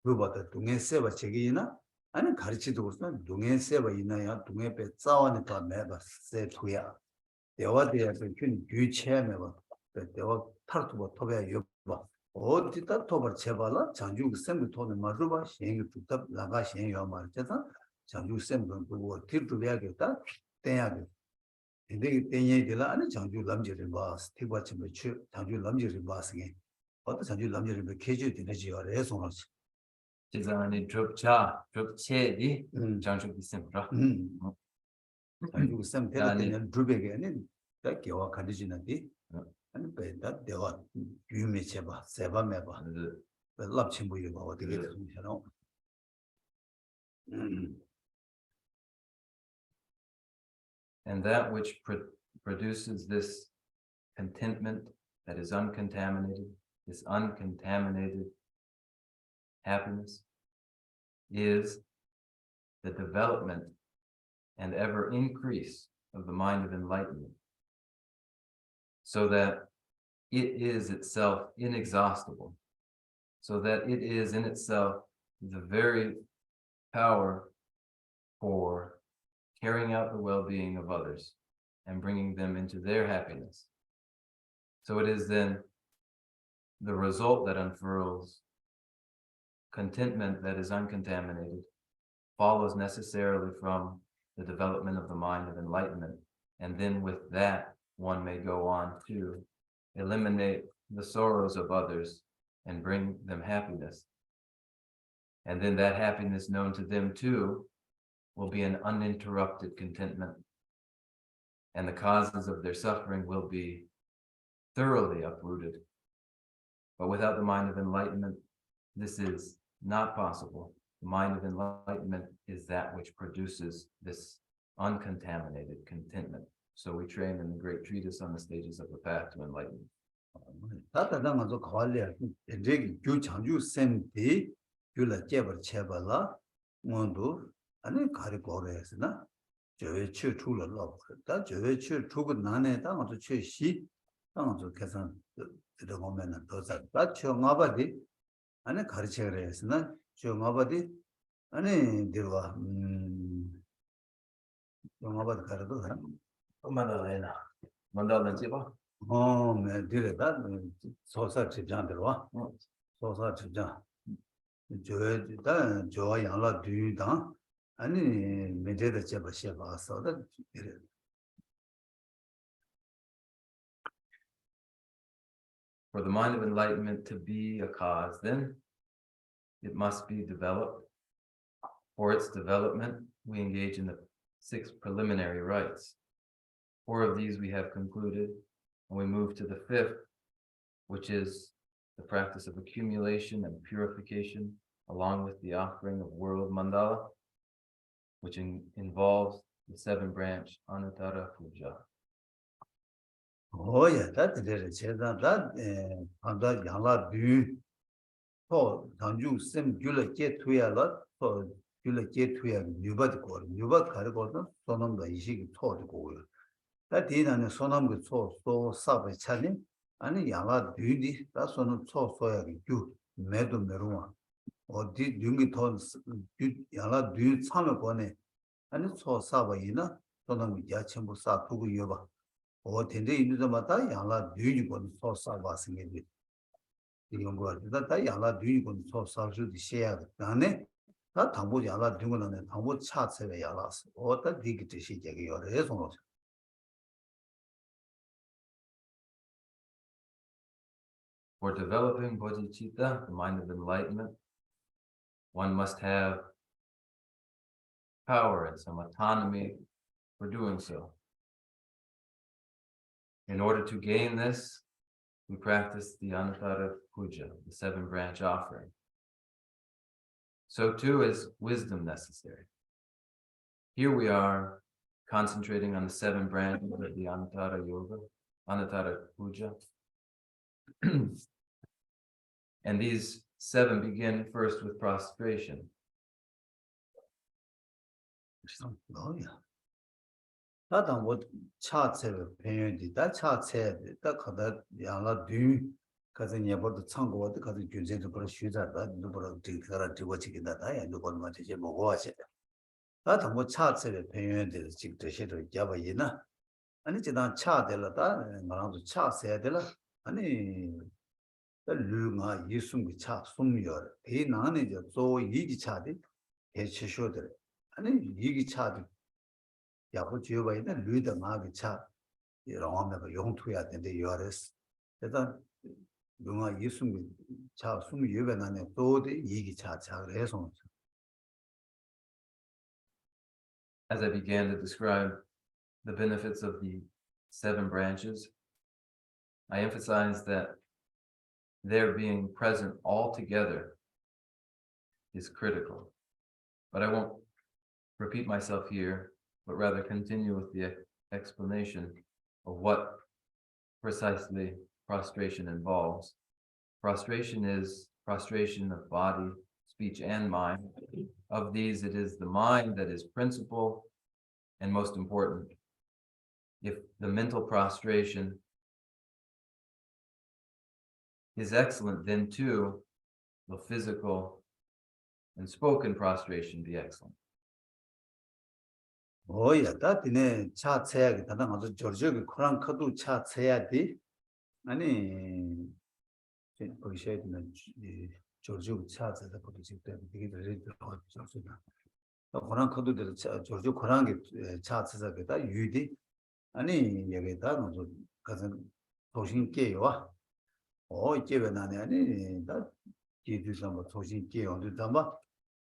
Ruba the Tunge Seva Chegina. 아니 가르치도 그렇잖아. 동해 세바 이나야 동해 배 싸워는 더 매바 세투야. 대화대에서 균 유체매 봐. 대화 탈투버 토베 요바. 어디다 토버 제발라 장주 셈도 토는 마루바 시행이 tut다 나가 시행요 말잖아. 장주 셈도 그거 딜도야겠다. 땡야게. 근데 땡예들아 아니 장주 남지를 봐. 스티바치 매추 장주 남지를 봐스게. 어떤 장주 남지를 매 계주 되는지 알아서 지상의 좁차, 좁체디, 장축 있습니다. 장축 있으면 대가 되는 두백에는 딱 개와 가르치는데 아니 배다 대화 유미 제바 세바 매바 랍친 보이고 어떻게 되잖아. And that which produces this contentment that is uncontaminated, this uncontaminated happiness, is the development and ever increase of the mind of enlightenment, so that it is itself inexhaustible, so that it is in itself the very power for carrying out the well-being of others and bringing them into their happiness. So it is then the result that unfurls contentment that is uncontaminated, follows necessarily from the development of the mind of enlightenment. And then with that, one may go on to eliminate the sorrows of others and bring them happiness. And then that happiness known to them too will be an uninterrupted contentment. And the causes of their suffering will be thoroughly uprooted. But without the mind of enlightenment, this is not possible. The mind of enlightenment is that which produces this uncontaminated contentment. So we train in the Great Treatise on the stages of the path to enlightenment. 아니 가리 고래스나 저의 최 출을 넣었다 저의 최 출은 나네 당어도 최시 당어도 계산 들어오면은 더다 청아바디 아니 가르쳐래스나 청아바디 아니 들어와 청아바디 가르도 만달래나 만달은 집어 네 들어다 소사 집장 들어와 소사 집장 저다 저 양라 뒤당 아니 메데다 제바시에 봐서다 이래 For the mind of enlightenment to be a cause, then it must be developed. For its development, we engage in the 6 preliminary rites. 4 of these we have concluded, and we move to the 5th, which is the practice of accumulation and purification, along with the offering of world mandala, which involves the 7-branch Anuttara Puja. Oh yeah, that is that and yangla du to danju sem gyula ke tuya la to gyula ke tuya nyubat ko nyubat kar ko no sonam da ishig to ko that dinane sonam ge so sabe chani ani yangla du di da sonam so ya gyu medo merwa 어디 융기 돈 야라 뒤 참을 거네 아니 소사바이나 또는 야첨부 사투고 여봐 텐데 인도마다 야라 뒤니 건 소사바 생기지 이런 거 같다 다 야라 뒤니 건 소사주디 셔야 다네 다 당보 야라 뒤고는 당보 차체에 야라서 어디 디기 시제게 요래 손으로 For developing bodhicitta, the mind of enlightenment, one must have power and some autonomy for doing so. In order to gain this, we practice the Anuttara Puja, the 7-branch offering. So too is wisdom necessary. Here we are concentrating on the 7 branches of the Anuttara Yoga, Anuttara Puja. And these 7 begin first with prostration. Oh yeah. 다당 뭐 차체를 배연디 다 차체 다 가다 양라 뒤 가서 예버도 참고도 가서 균제도 그런 쉬자다 누구로 뒤가라 뒤고 지긴다 다야 누구는 맞지 먹어 하세 다당 뭐 차체를 배연디 직도시도 잡아이나 아니 지난 차들다 말아도 차세야 되라 아니 르마 예수님이 차 숨여 이 나는 이제 또 이기 차들 대치쇼들 아니 이기 차들 야부 지어봐야 르다 마기 차 이런 거 용투야 되는데 요레스 일단 lunga yisum cha sum yebe nane to de yigi cha reso. As I began to describe the benefits of the 7 branches, I emphasized that their being present all together is critical. But I won't repeat myself here, but rather continue with the explanation of what precisely prostration involves. Prostration is prostration of body, speech, and mind. Of these, it is the mind that is principal and most important. If the mental prostration is excellent, then too will physical and spoken prostration be excellent. Oh yeah, that in cha tsaya that azu George Koran khadu cha tsaya di ani 보이셔야 되는 George cha tsaya 거 지금 되게 되게 좋습니다. 코란 khadu George Koran cha tsaya 다 유디 아니 여기다 아주 가서 도신 깨요. 이게 왜 나네 아니 나 기도서 뭐 도신 깨요. 근데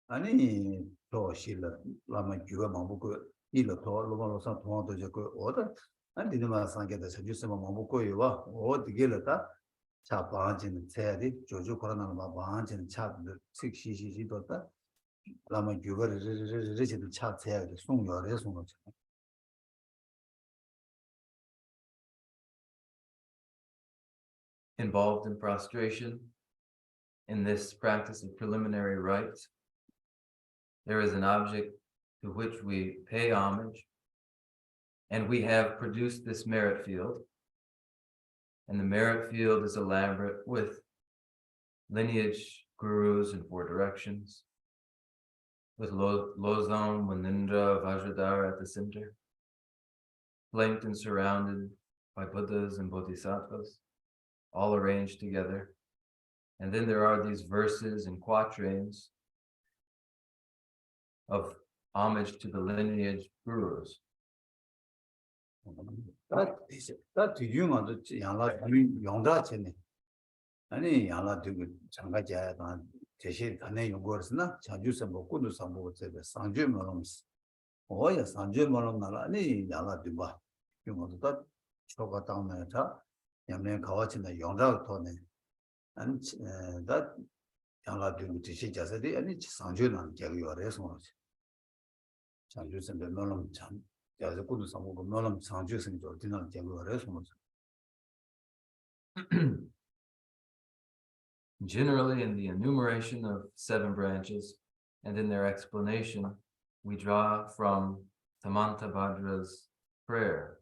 아니 또 실라 라마 주가 먹고 일로 더 로마로서 통화도 적고 어디 아니 니마 상계다 저주스만 먹고요. 어디게라다 자 바한지는 세야디 조조 코로나는 막 바한지는 차들 식시시시도다 라마 주가 저저저 차 세야디 송요래 송어. Involved in prostration, in this practice of preliminary rites, there is an object to which we pay homage, and we have produced this merit field. And the merit field is elaborate with lineage, gurus, and 4 directions, with Lozon, Munindra, Vajradhara at the center, flanked and surrounded by Buddhas and Bodhisattvas, all arranged together. And then there are these verses and quatrains of homage to the lineage gurus. 다 뒤중아도 양라 용다체네 아니 양라 되고 장가자야 대신 안에 연구했으나 자주서 먹고도 상보고 제가 상주 모름스 오야 상주 모름 나라니 양라 되봐 용어도 다 초가 당내자 양면 가와치나 용다 토네 아니 다 양라 되고 대신 자세디 아니 상주는 개요래서 자주서 모름 참 Generally, in the enumeration of 7 branches and in their explanation, we draw from Samantabhadra's prayer.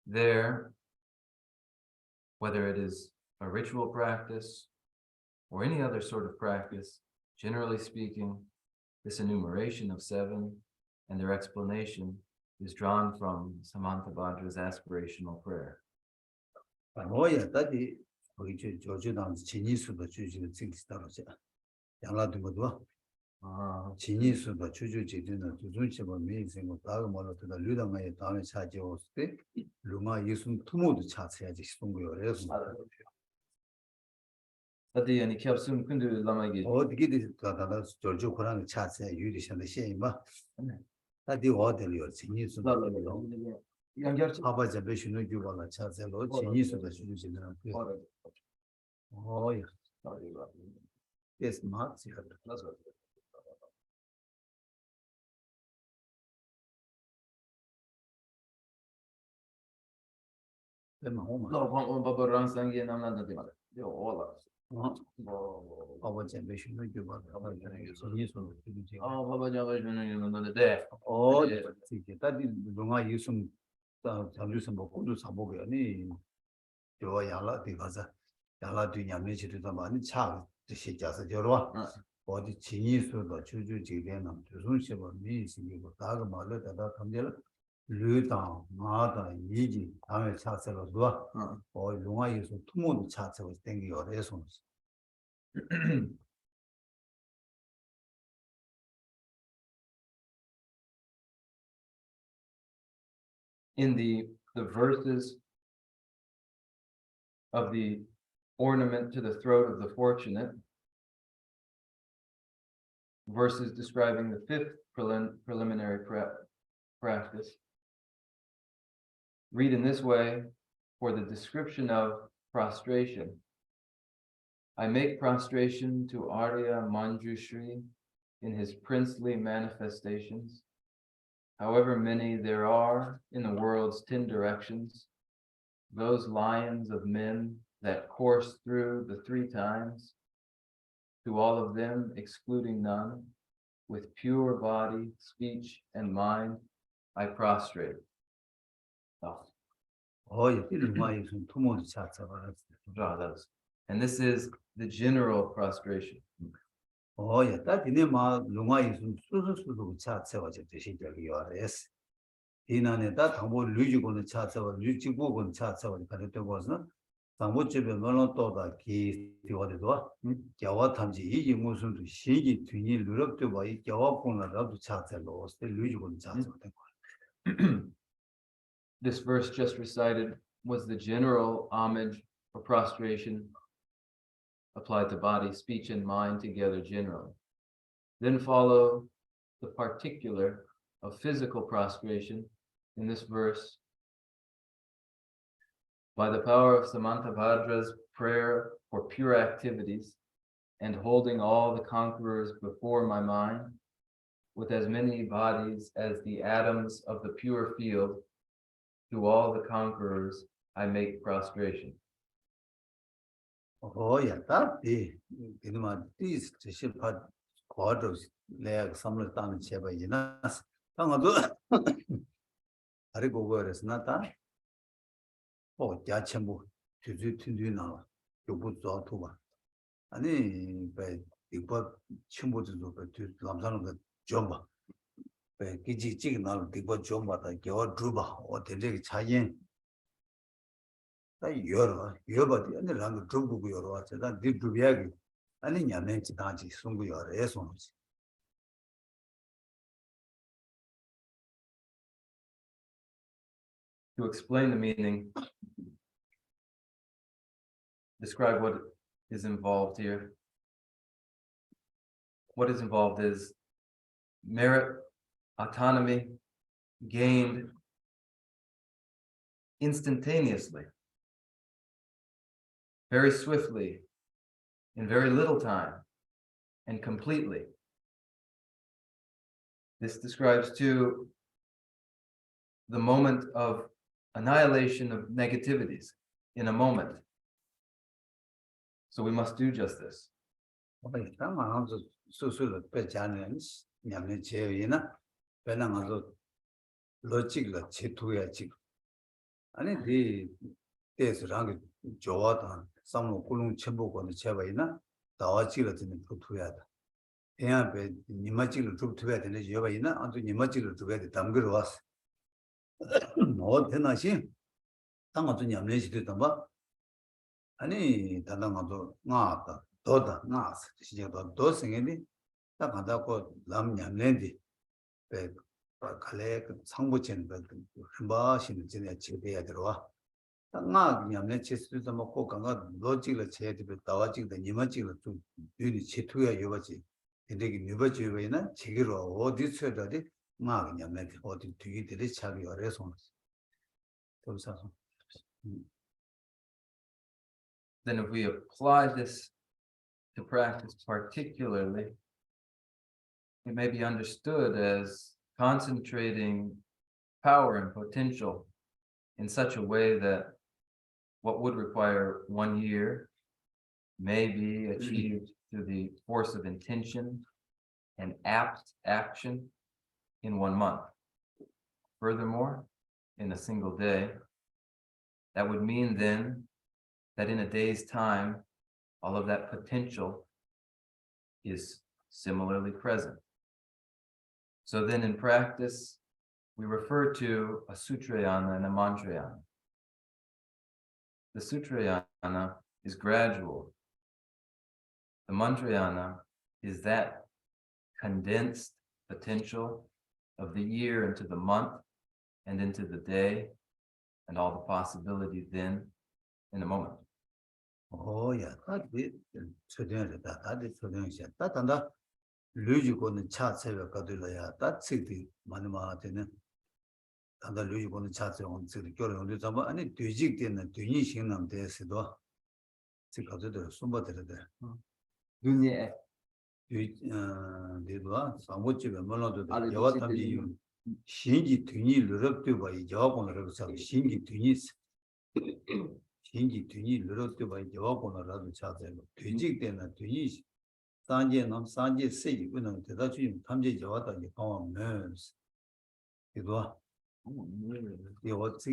There, whether it is a ritual practice or any other sort of practice, generally speaking, this enumeration of 7 and their explanation is drawn from Samantabhadra's aspirational prayer. Tadi yani kyapsum kundu lamagi. 어디게 다다다 저저 코랑 차세 유리션의 시행마. 다디 어디요? 진이수. 양결치. 아버지 배신을 주발라 차세로 진이수도 주주지는. 어이. Yes, Marx. That's what. No, Babaran Sangi and I'm not the all. 아버지 배신을 주발라. 진이수 주주지. Baba Java there. 이게 다디 농아 유승 잠주서 먹고도 사보게 아니 저 야라 뒤가서 야라 뒤냐면지도 많이 차 드시 자서 저러 어디 진이수도 주주지대는 조선시버 미신이고 다가 말려다가 감절 르다 마다 이지 다음에 차서로 누워 농아 유승 투모도 차서고 땡기 어래서 In the verses of the ornament to the throat of the fortunate, verses describing the fifth preliminary practice, read in this way: for the description of prostration, I make prostration to Arya Manjushri in his princely manifestations, however many there are in the world's 10 directions, those lions of men that course through the 3 times, to all of them excluding none, with pure body, speech, and mind, I prostrate. Oh, and this is the general prostration. This verse just recited was the general homage for prostration applied to body, speech, and mind together generally. Then follow the particular of physical prostration in this verse. By the power of Samantabhadra's prayer for pure activities and holding all the conquerors before my mind, with as many bodies as the atoms of the pure field, to all the conquerors I make prostration. To explain the meaning, describe what is involved here. What is involved is merit, autonomy, gained instantaneously, very swiftly, in very little time, and completely. This describes too the moment of annihilation of negativities in a moment. So we must do just this. Then if we apply this to practice particularly, it may be understood as concentrating power and potential in such a way that what would require 1 year may be achieved through the force of intention and apt action in 1 month. Furthermore, in a single day, that would mean then that in a day's time, all of that potential is similarly present. So then in practice, we refer to a sutrayana and a mantrayana. The sutrayana is gradual. The mantrayana is that condensed potential of the year into the month and into the day and all the possibilities then in a moment. Oh, yeah, that be certain that is certain. That and that logical and chat server Gadula, that city, Manama, and the logical and chat on the girl on the summer, and it dujik in the Tunisian of the Sido. Sikado, somebody there. Dunya. Some what you were to the Yawatam, Shingi Tuni, Luruptu by Jawab on the Rosal, Shingi Tunis. Shingi Tuni, Luruptu by Jawab on the Radu Chat, Tujik then a Tunis. Sanje Nam Sanje say, when I'm touching Tamji Jawata, you call nerves. It was. You was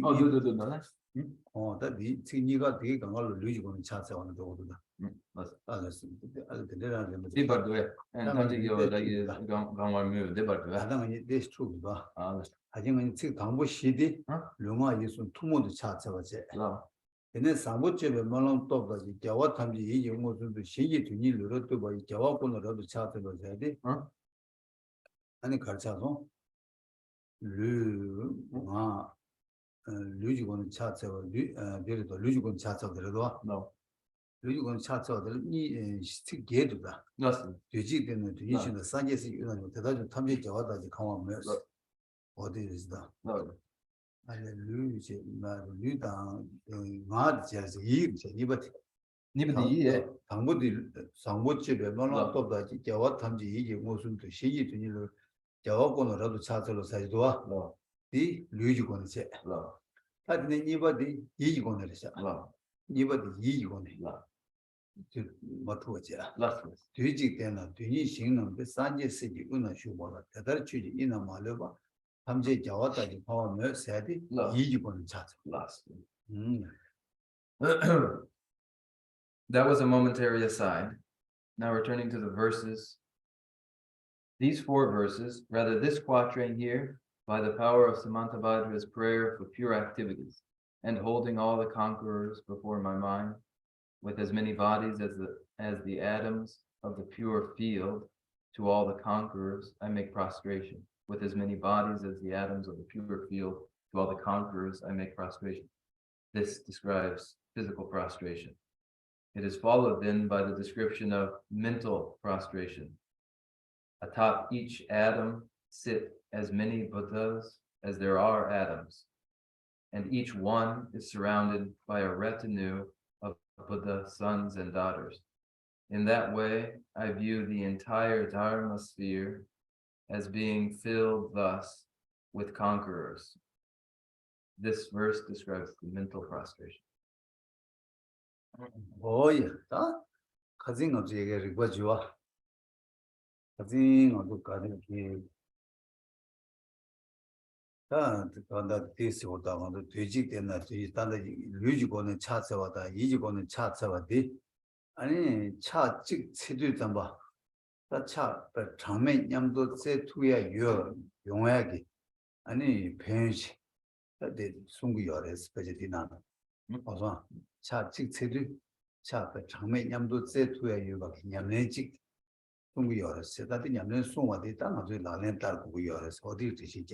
oh, that the thing got the all the Luigi on the chat on the door. This true. I think when it's Tambo Shidi, Luma is on two more chats of it. And then some would have a melon top as the Java Tamji, you want to see it to need to by Java on the road chat of it. And the Carchazon. Luigi on the chats of the Luigi on chats of the Redoa. No. Luigi on chats of the still get to that. Nothing. You see, then the issue the Sanjay, you know, the Tamji Java, the common mess. What is that? No. Luigi, Luda, Mad Jazz, Nibati. Nibati, Tambudi, somewhat chip, a lot of that Java Tamji, motion to see it to you. Java on the road chat of the Sajdua. No. The Luigi on the set. No. But anybody, he on the set. No. Anybody, he on it. Matuaja. Luigi then a Tunisian, the Sanjay City, Una Shubala, the other chili in a Maleva. Tamje Jawata, the power nurse said it, he on the chat. Last. That was a momentary aside. Now returning to the verses. These 4 verses, rather this quatrain here, by the power of Samantabhadra's prayer for pure activities, and holding all the conquerors before my mind, with as many bodies as the atoms of the pure field, to all the conquerors I make prostration. With as many bodies as the atoms of the pure field, to all the conquerors I make prostration. This describes physical prostration. It is followed then by the description of mental prostration. Atop each atom sit as many Buddhas as there are atoms, and each one is surrounded by a retinue of Buddha sons and daughters. In that way, I view the entire Dharma sphere as being filled thus with conquerors. This verse describes the mental prostration. Oh, yeah, cousin of the Rigwajua. Cousin of the Garden. This or the Tujik and the Lujigon Chatsavata, Yijigon Chatsavati, and Chat Chik Sidutamba. That chat, but Tamen Yamdo said 2 year, Yongagi, any pinch that did Sunguyores, Vegetina. Also, Chat Chik Sidu, Chat, but Tamen Yamdo said 2 year, Yamnejik, Sunguyores, said that in Yamne Suma, the Tana, the Lalental Guyores, or the Tishik.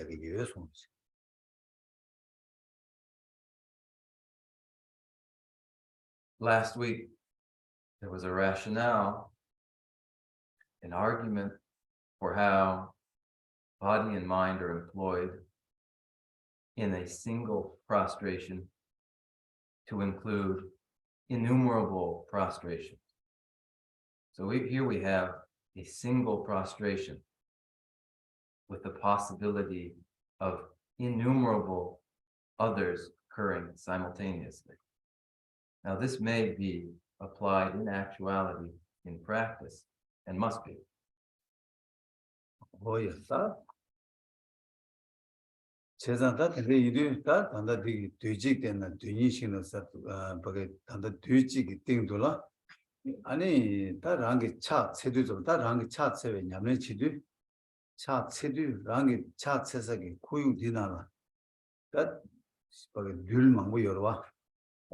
Last week, there was a rationale, an argument for how body and mind are employed in a single prostration to include innumerable prostrations. So here we have a single prostration with the possibility of innumerable others occurring simultaneously. Now, this may be applied in actuality, in practice, and must be. Oh, yes, sir. Chesanta, you do that, and that the Tujik and the Tunisian of that, and the Tujik thing to la. Any that rangi chat, sedu, that rangi chat 7, Yamichidu, chat sedu, rangi chat sesagi, Kuyu dinala. That Dulman we are.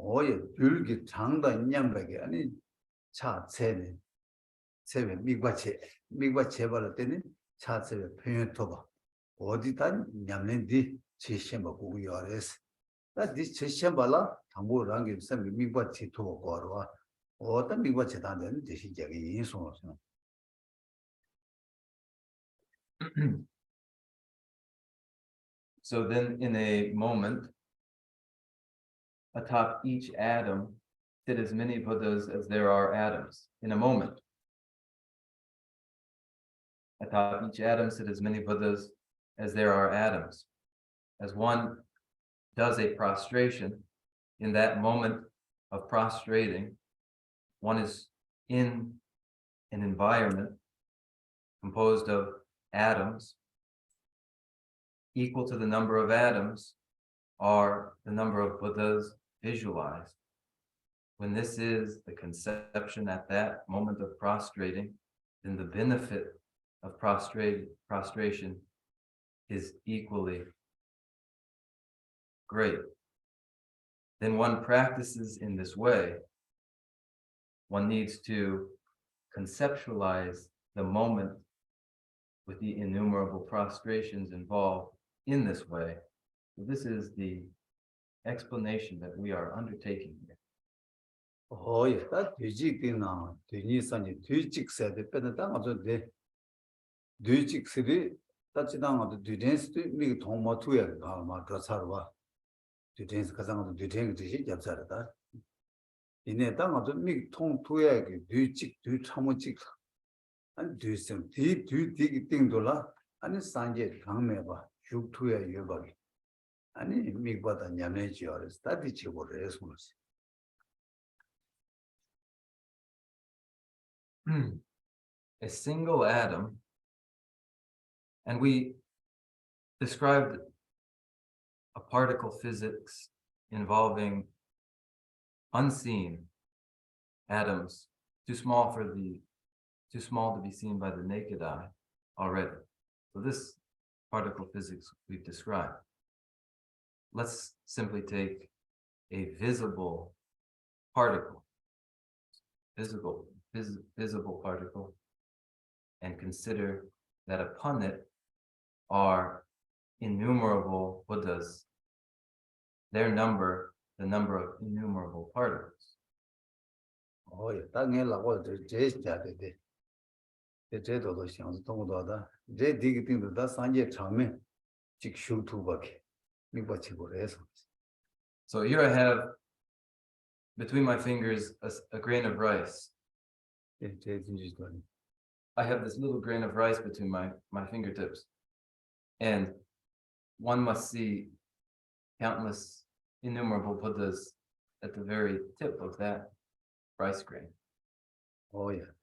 Oh, yeah, Dulgi Tanga Yambagi, any chat 7, Migbache, Balatini, chat 7, Pentoba. 어디단 냠nen디 제시엠바 고고요레스 다 디스 제시엠발라 담보랑게 셈 미과 지토 거와 어떤 미국 재단은 대시적인 인수로서. So then in a moment, atop each atom sit as many Buddhas as there are atoms. In a moment. Atop each atom sit as many Buddhas as there are atoms. As one does a prostration, in that moment of prostrating, one is in an environment composed of atoms. Equal to the number of atoms are the number of Buddhas visualized. When this is the conception at that moment of prostrating, then the benefit of prostration is equally great. Then one practices in this way. One needs to conceptualize the moment with the innumerable prostrations involved in this way. So this is the explanation that we are undertaking here. 다 뒤지기나 뒤니산이 뒤직세대 빼는다 아주 돼. 뒤직세리 따지당아도 뒤den스도 미 동모투야 가마 그사르와. 뒤den스 가상도 뒤den스 뒤시 잡사르다. 이내 당아도 미 통투야 뒤직 뒤참무직 안 뒤선 뒤뒤기 띵돌라 아니 산제 강매봐 죽투야 여바기 아니 미보다 냠내지어 스타디치고 레스무스. A single atom, and we described a particle physics involving unseen atoms, too small to be seen by the naked eye already. So this particle physics we've described. Let's simply take a visible particle, visible particle, and consider that upon it are innumerable Buddhas, their number, the number of innumerable particles. 땅에라고 제시자데 제도도想동도다 제 디기팅도 산제 처음에 직슈투밖에 미버치고 해서. So here I have between my fingers a grain of rice. I have this little grain of rice between my fingertips, and one must see countless innumerable Buddhas at the very tip of that rice grain.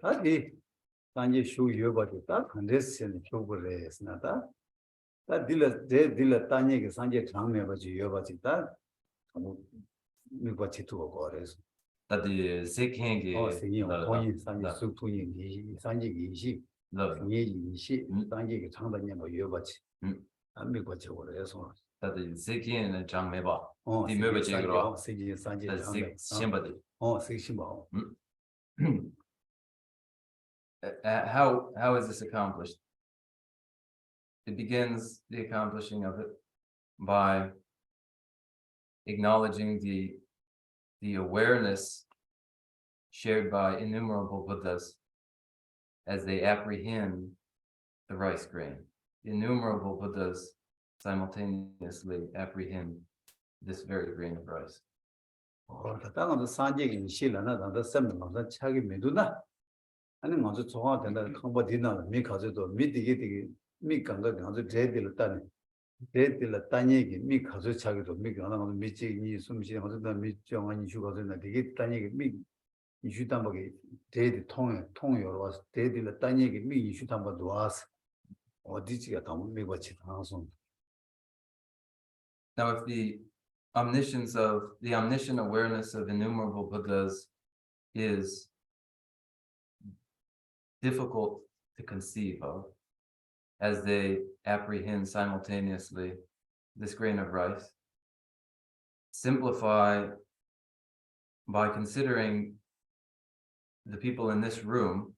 다시 산제 슈여바도 딱 한데스는 표고를 했으나다. 다 딜라 땅에게 산제 장매바지 여바지다. 미버치투고 거래서. That the Zikhengi, 생이요. 본인 산제 수투이 산제기 이시. 이시 산제기 장단년도 여바지. 안 미버치고 해서. that the Zikhen and Jangmeba, the 세계 Mubachigro, 산제 the Zik Shimbadi. 세심바. How is this accomplished? It begins the accomplishing of it by acknowledging the awareness shared by innumerable Buddhas as they apprehend the rice grain. Innumerable Buddhas simultaneously apprehend this very grain of rice. 땅은 산제기 실라나 나도 샘나서 차기 메두나 아니 먼저 좋아 된다 컴버 디나 미 가져도 미디게 미 감각 가져 제딜 따네 제딜 따니기 미 가져 차기도 미 가나 미지 이 숨시 가져다 미 정한 이슈 가져나 되게 따니기 미 이슈 담보게 제디 통에 여러 와서 제딜 따니기 미 이슈 담보도 와서 어디지가 너무 미버치 당선. Now, if the omniscient awareness of innumerable Buddhas is difficult to conceive of as they apprehend simultaneously this grain of rice, simplify by considering the people in this room,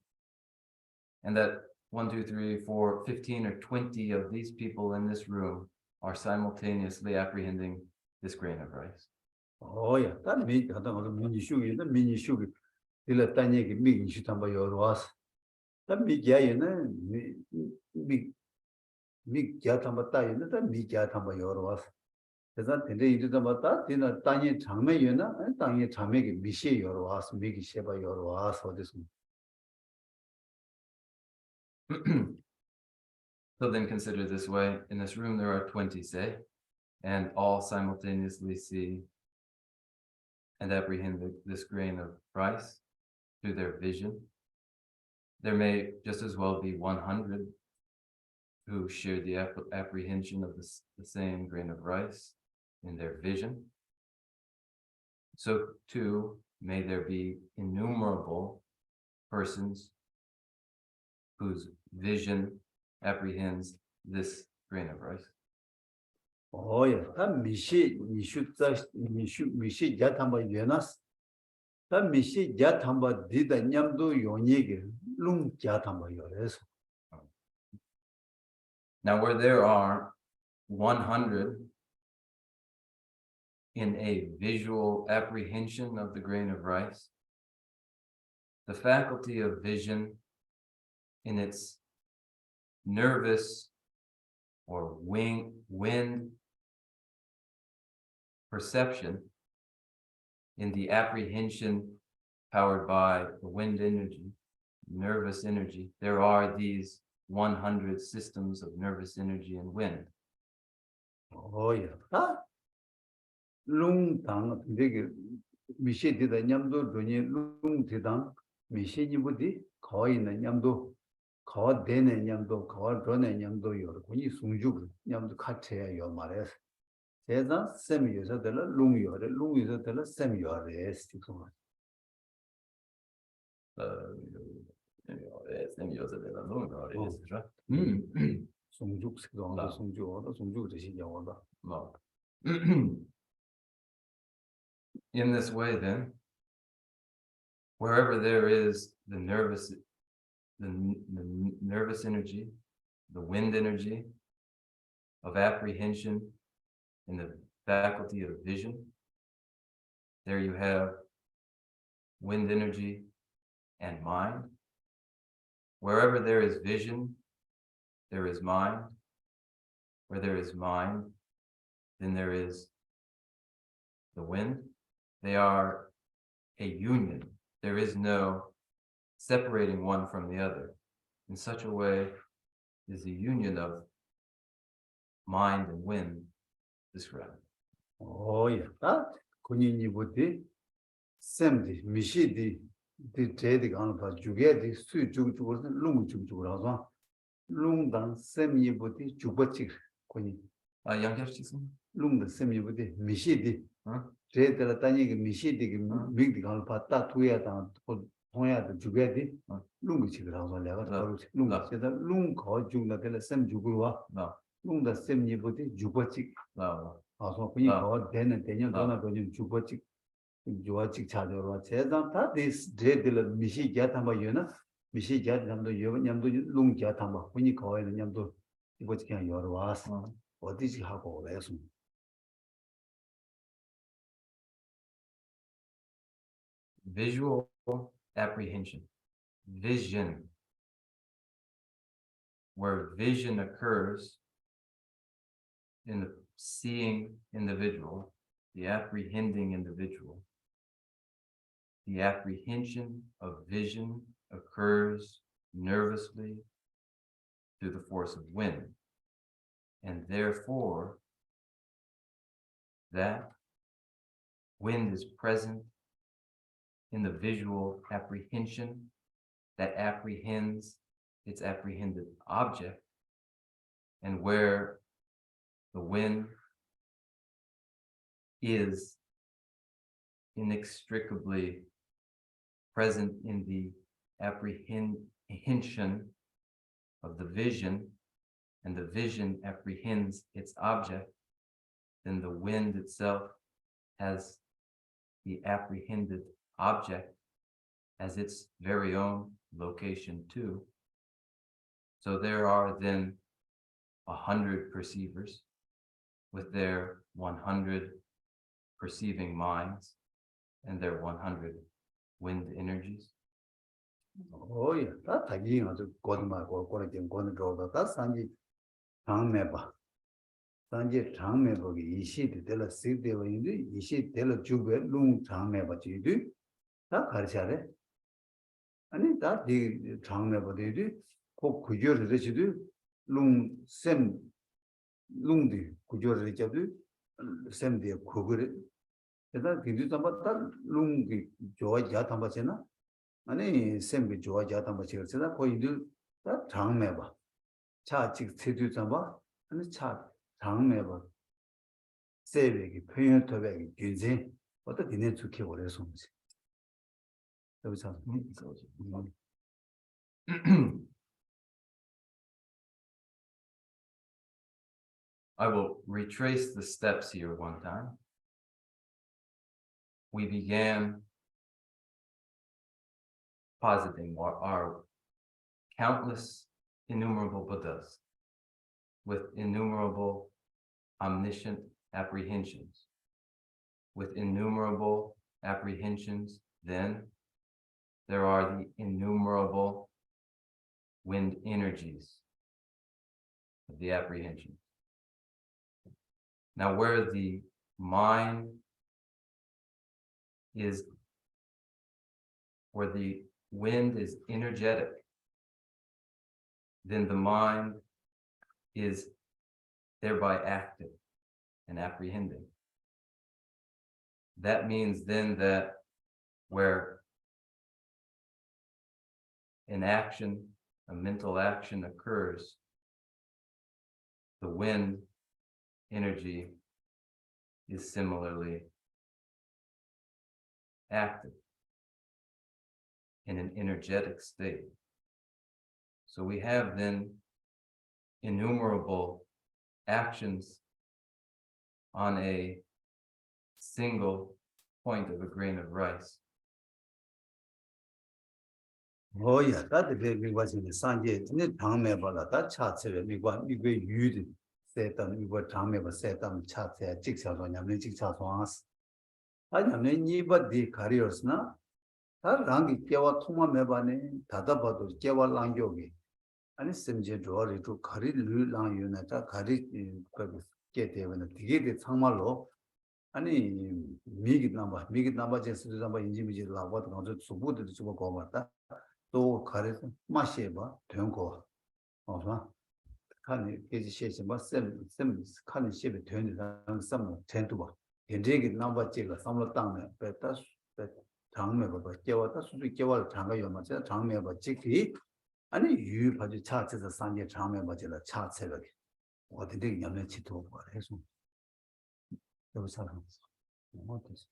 and that 1, 2, 3, 4, 15 or 20 of these people in this room are simultaneously apprehending this grain of rice. 야, 딴 미, 하다 가서 미니슈기 Dila tanya ki mi nishu tamba yorwas. Ta mi kya yena, mi kya tamba ta yena, ta mi kya tamba yorwas. Tesa tende yidu tamba ta, tina tanya changme yena, tanya changme ki mi she yorwas, mi ki sheba yorwas, odesu. So then consider this way, in this room there are 20, say, and all simultaneously see and apprehend this grain of rice through their vision. There may just as well be 100 who share the apprehension of the same grain of rice in their vision. So too may there be innumerable persons whose vision apprehends this grain of rice. Oh yeah, ta mi she kya tamba yonas. Ta mi she kya tamba dida nyamdo yonyege, lung kya tamba yores. Now, where there are 100 in a visual apprehension of the grain of rice, the faculty of vision in its nervous or wind perception, in the apprehension powered by the wind energy, nervous energy, there are these 100 systems of nervous energy and wind. Oh yeah, ta lung tang dege mi she dida nyamdo donye lung tidang mi she nyibudi kawai na nyamdo kawa dene nyamdo kawa drone nyamdo yor kuni sungjuk nyamdo kacheya yor mares. Teza sem yosa dela lung yore, lung yosa dela sem yore stikso. Sungjuk sikdo, sungjuk deshi yawoda. In this way, then, wherever there is the nervous energy, the wind energy of apprehension in the faculty of vision, there you have wind energy and mind. Wherever there is vision, there is mind. Where there is mind, then there is the wind. They are a union. There is no separating one from the other. In such a way is the union of mind and wind described. Oh yeah, that kuni nyibudi semdi mishi di trade gan pa juge di su jug lung jug raza lung dan sem nyibudi jubachik kuni lung da sem nyibudi mishi di trade la tani ge mishi di ge big di gan pa ta tuya da hoya da juge di lung chig raza lega lung seda lung ko jug na de sem jugwa lung da sem nyibudi jubachik 아서 그니 거 되는 되냐 너나 좀 주버직 주어직 찾아와 제가 다 데들 미시 게타 뭐 유나 미시 게타 남도 냠도 룽 게타 뭐 그니 거에는 냠도 이거지 그냥 여러 와서 어디지 하고 그래서 Visual apprehension, vision, where vision occurs in the seeing individual, the apprehending individual. The apprehension of vision occurs nervously through the force of wind. And therefore, that wind is present in the visual apprehension that apprehends its apprehended object, and where the wind is inextricably present in the apprehension of the vision, and the vision apprehends its object, then the wind itself has the apprehended object as its very own location too. So there are then 100 perceivers with their 100 perceiving minds and their 100 wind energies? Oh yeah, that again was good my quality going to go. That's Sanji Tangmeba. Sanji Tangmeba, Ishi, tell a sick they were in the Ishi, tell a jube, long Tangmeba, you do. That Karshare. And that the Tangmeba they do. Could you do? Long sem lungdi kujor rechabu sem de khogure eda kindu tamba ta lungi joa ja tamba chena ani sem ge joa ja tamba chena ko indu ta 장매 봐 차 직 세두 tamba ani cha 장매 봐 세베기 표현 토백이 균제 어떤 디네 좋게 오래서 뭐지 여기서 I will retrace the steps here one time. We began positing our countless, innumerable Buddhas with innumerable omniscient apprehensions. With innumerable apprehensions, then there are the innumerable wind energies of the apprehension. Now, where the mind is, where the wind is energetic, then the mind is thereby active and apprehending. That means then that where an action, a mental action occurs, the wind energy is similarly active in an energetic state. So we have then innumerable actions on a single point of a grain of rice. Oh yeah, that the baby was in the Sanjay, Tangmeba, that chat said, we were used. Setan iwa chame ba setan cha se chik cha so nyamne chik cha so as a nyamne ni ba di careers na ta rangi kewa thuma me ba ne dada ba do kewa langyo gi ani semje jo ri to khari lu lang yu na ta khari ke te ba na dige de changmallo ani migi namba je su namba inji mi je la ba to so bu de su ko ba ta to khari ma she ba tyon ko 칸이 계시시 뭐셈 칸이 시비 되는 사람 섬 전투바 현재기 넘버 찍어 섬로 땅에 뺐다 장매 봐 깨웠다 수수 깨월 장가요 맞아 장매 봐 찍기 아니 유 가지 차체서 산제 장매 맞으라 차체가 어디든 염려 치도 봐 해서 여기 사람 어땠어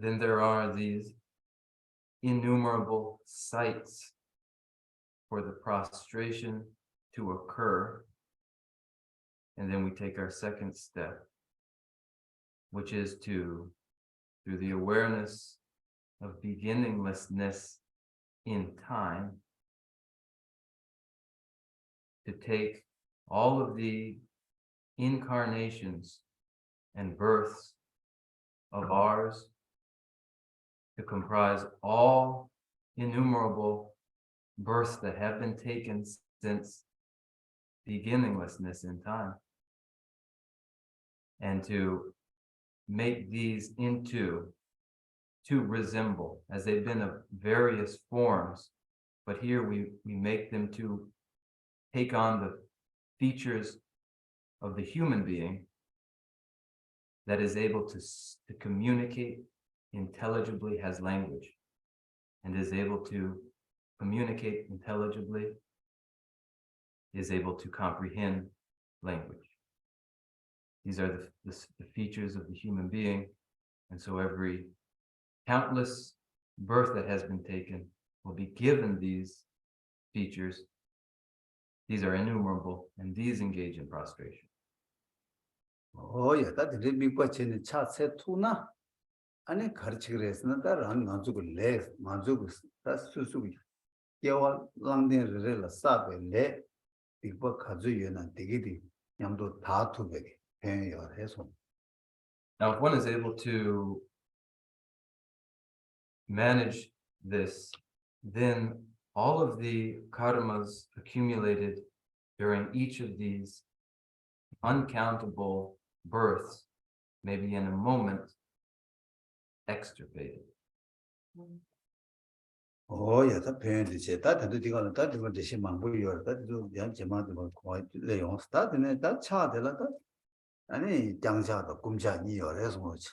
Then there are these innumerable sites for the prostration to occur. And then we take our second step, which is to, through the awareness of beginninglessness in time, to take all of the incarnations and births of ours, to comprise all innumerable births that have been taken since beginninglessness in time, and to make these into, to resemble, as they've been of various forms, but here we make them to take on the features of the human being that is able to communicate intelligibly, has language, and is able to communicate intelligibly, is able to comprehend language. These are the features of the human being, and so every countless birth that has been taken will be given these features. These are innumerable, and these engage in prostration. Oh yeah, that did me question chat set to na. 아니 가르치기로 했으나 다른 만족을 내 만족을 다 수수 개와 랑된 레라 사베 레 빅버 가주연한 되게디 냠도 다 투백이 배열 해서 Now, if one is able to manage this, then all of the karmas accumulated during each of these uncountable births may be in a moment extirpated. 야, 다 배연이 제 다들 디가는 다들 대신 망보여. 다들 양 제마도 뭐 거의 내용 스타트네 다 차들라다. 아니 장자도 꿈자니 열해서 뭐지.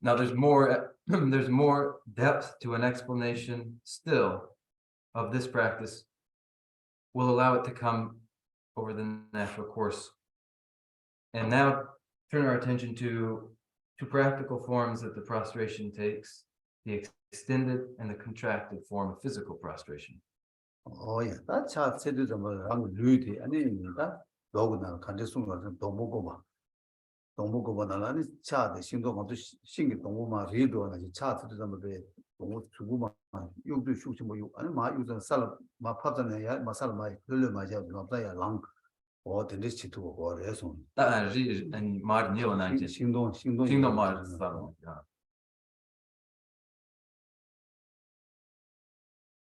Now, there's more there's more depth to an explanation still of this practice. We'll allow it to come over the natural course. And now turn our attention to two practical forms that the prostration takes, the extended and the contracted form of physical prostration. 야, 다 차세도 좀 랑 류디 아니입니다. 너구나 간제송을 좀 동보고 봐. 동보고 봐나라니 차의 신동도 신기 동보마 리도나 차트도 좀 배. 동보 주고만 육도 숙지 뭐 아니 마 유전 살 마파잖아요. 마살 마 흘려 마자 나다야 랑 어딘지 지도고 거래서 And modern Neo 신동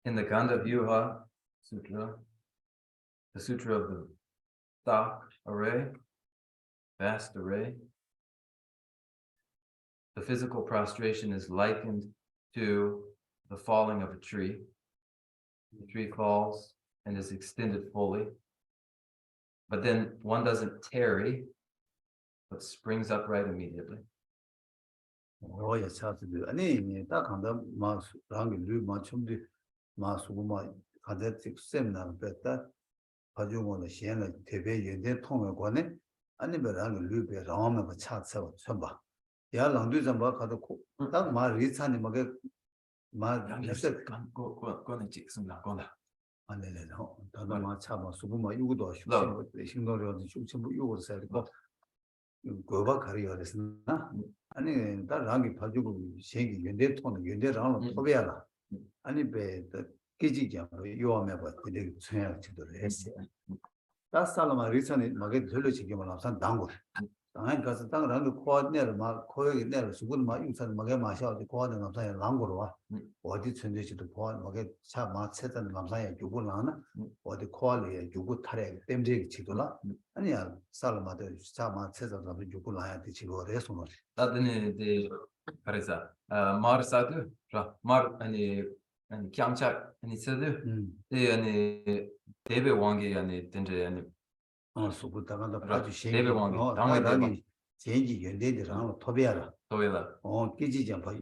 in the Gandha Sutra, the Sutra of the stock array, vast array, the physical prostration is likened to the falling of a tree. The tree falls and is extended fully, but then one doesn't tarry, but springs upright immediately. 야, 차트도 아니 딱 간다 마 랑이 류 맞춤디 마수고마 가데틱 세미나를 뺐다 가지고는 시행을 대배 연대 통을 권에 아니면 류베 라면 그 차서 봐. 야 랑도 좀 봐. 가도 딱마 리차니 막에 마 리셋 거는 찍습니다. 거다. 아니네. 다도 마 차마 수고마 이거도 신도려도 좀 이거를 살고 그거 가리어랬으나 아니 다 랑이 가지고 시행이 연대 통을 연대랑 토비야라. 아니 배 기지게 요함에 봐. 되게 중요한 지도를 했어요. 다살마 리선이 막에 들려지기만 합산 당고. 당한 가서 당을 코어내를 막 코역이 내를 수군 막 인선 막에 마셔도 코어는 남산에 랑고로 와. 어디 천재지도 코어 막에 차 마체던 남산에 주고 나나 어디 코어에 주고 탈에 땜제 지도라. 아니야 살마들 차 마체던 남산 주고 나야 되 지고 그래서 뭐. 나는 이제 그래서 마르사드 말 아니 캬암착 아니 서드 아니 대베 왕게 아니 된제 아니 수부다가 아주 시행이 대베 왕게 당연히 제지 연대들랑 토비야라. 도에다 기지장 봐.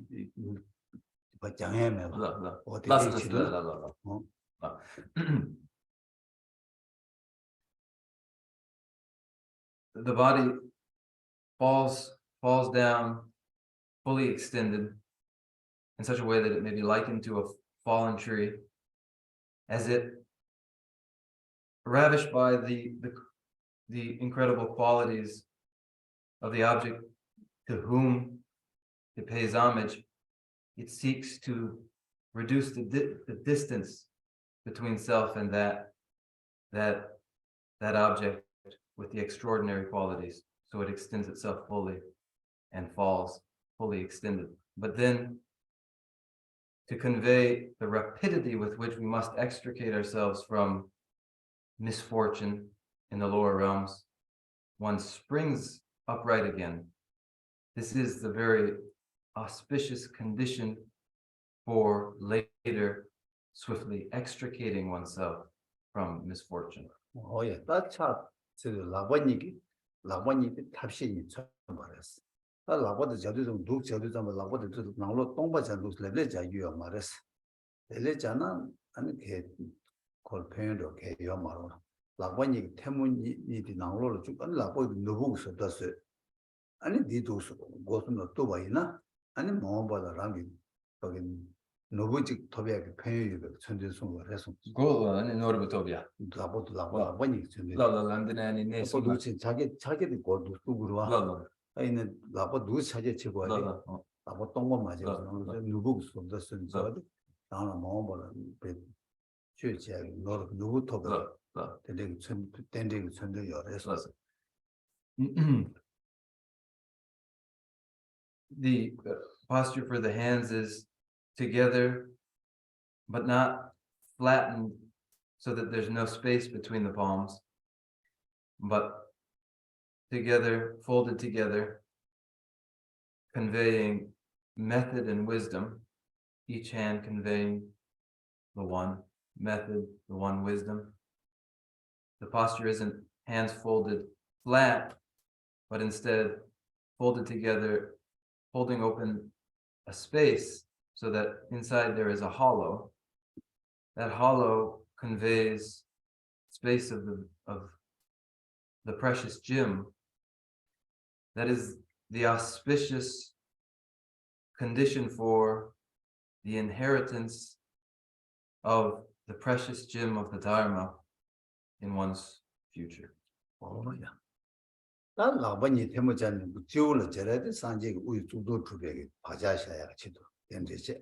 봐 장애매 봐. 어떻게 지도 The body falls down fully extended in such a way that it may be likened to a fallen tree, as it, ravished by the incredible qualities of the object to whom it pays homage, it seeks to reduce the distance between self and that object with the extraordinary qualities. So it extends itself fully and falls fully extended. But then to convey the rapidity with which we must extricate ourselves from misfortune in the lower realms, one springs upright again. This is the very auspicious condition for later swiftly extricating oneself from misfortune. 예, 따차 저 라바니기 탑신이 참 말했어. 나 라바도 저도 좀 독 저도 좀 라바도 저 나로 동바 저도 레레자 유어 말했어. 레레자나 아니 게 콜페인도 게 유어 말로. 라바니기 태문이 나로를 쭉 아니 라바도 너보고 썼었어. 아니 니도서 고스는 또 봐이나 아니 뭐보다 랑이 거기 노부직 토비하게 편유를 천재송을 해서 그거 아니 노르부터비야. 라바니 천재. 라란드나니 네스. 도대체 자기들 고도 누구로 와. 아이는 라바 누구 찾아 치고 와야 돼. 라바 똥만 맞아. 누구 손도 쓴 저도 나는 뭐보다 배 최지하게 노르 누구 토비. The posture for the hands is together, but not flattened so that there's no space between the palms, but together, folded together, conveying method and wisdom, each hand conveying the one method, the one wisdom. The posture isn't hands folded flat, but instead folded together, holding open a space so that inside there is a hollow. That hollow conveys space of the precious gem. That is the auspicious condition for the inheritance of the precious gem of the Dharma in one's future. Oh, yeah. 난 라반이 태모자는 지올을 저래도 산지 우유 두도 주베게 바자샤야 치도 된대지.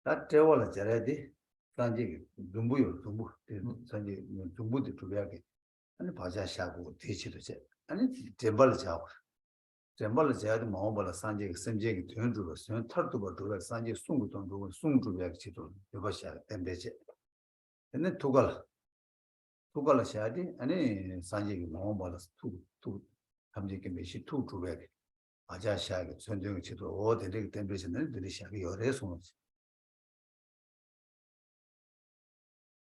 나 대월을 저래도 산지 dum부요 dum부 산지 dum부도 주베게 아니 바자샤고 대치도지. 아니 잼벌을 자고 잼벌을 자도 마음벌 산지 심지에 된주로 선 털도 버도 산지 숭구도 주고 숭주베게 치도 여바샤 된대지. 근데 투갈 샤디 아니 산지 마음벌 투 함께 메시 투 주베게 아자샤게 선정의 지도 어디를 템베션을 들이샤게 열에 손지.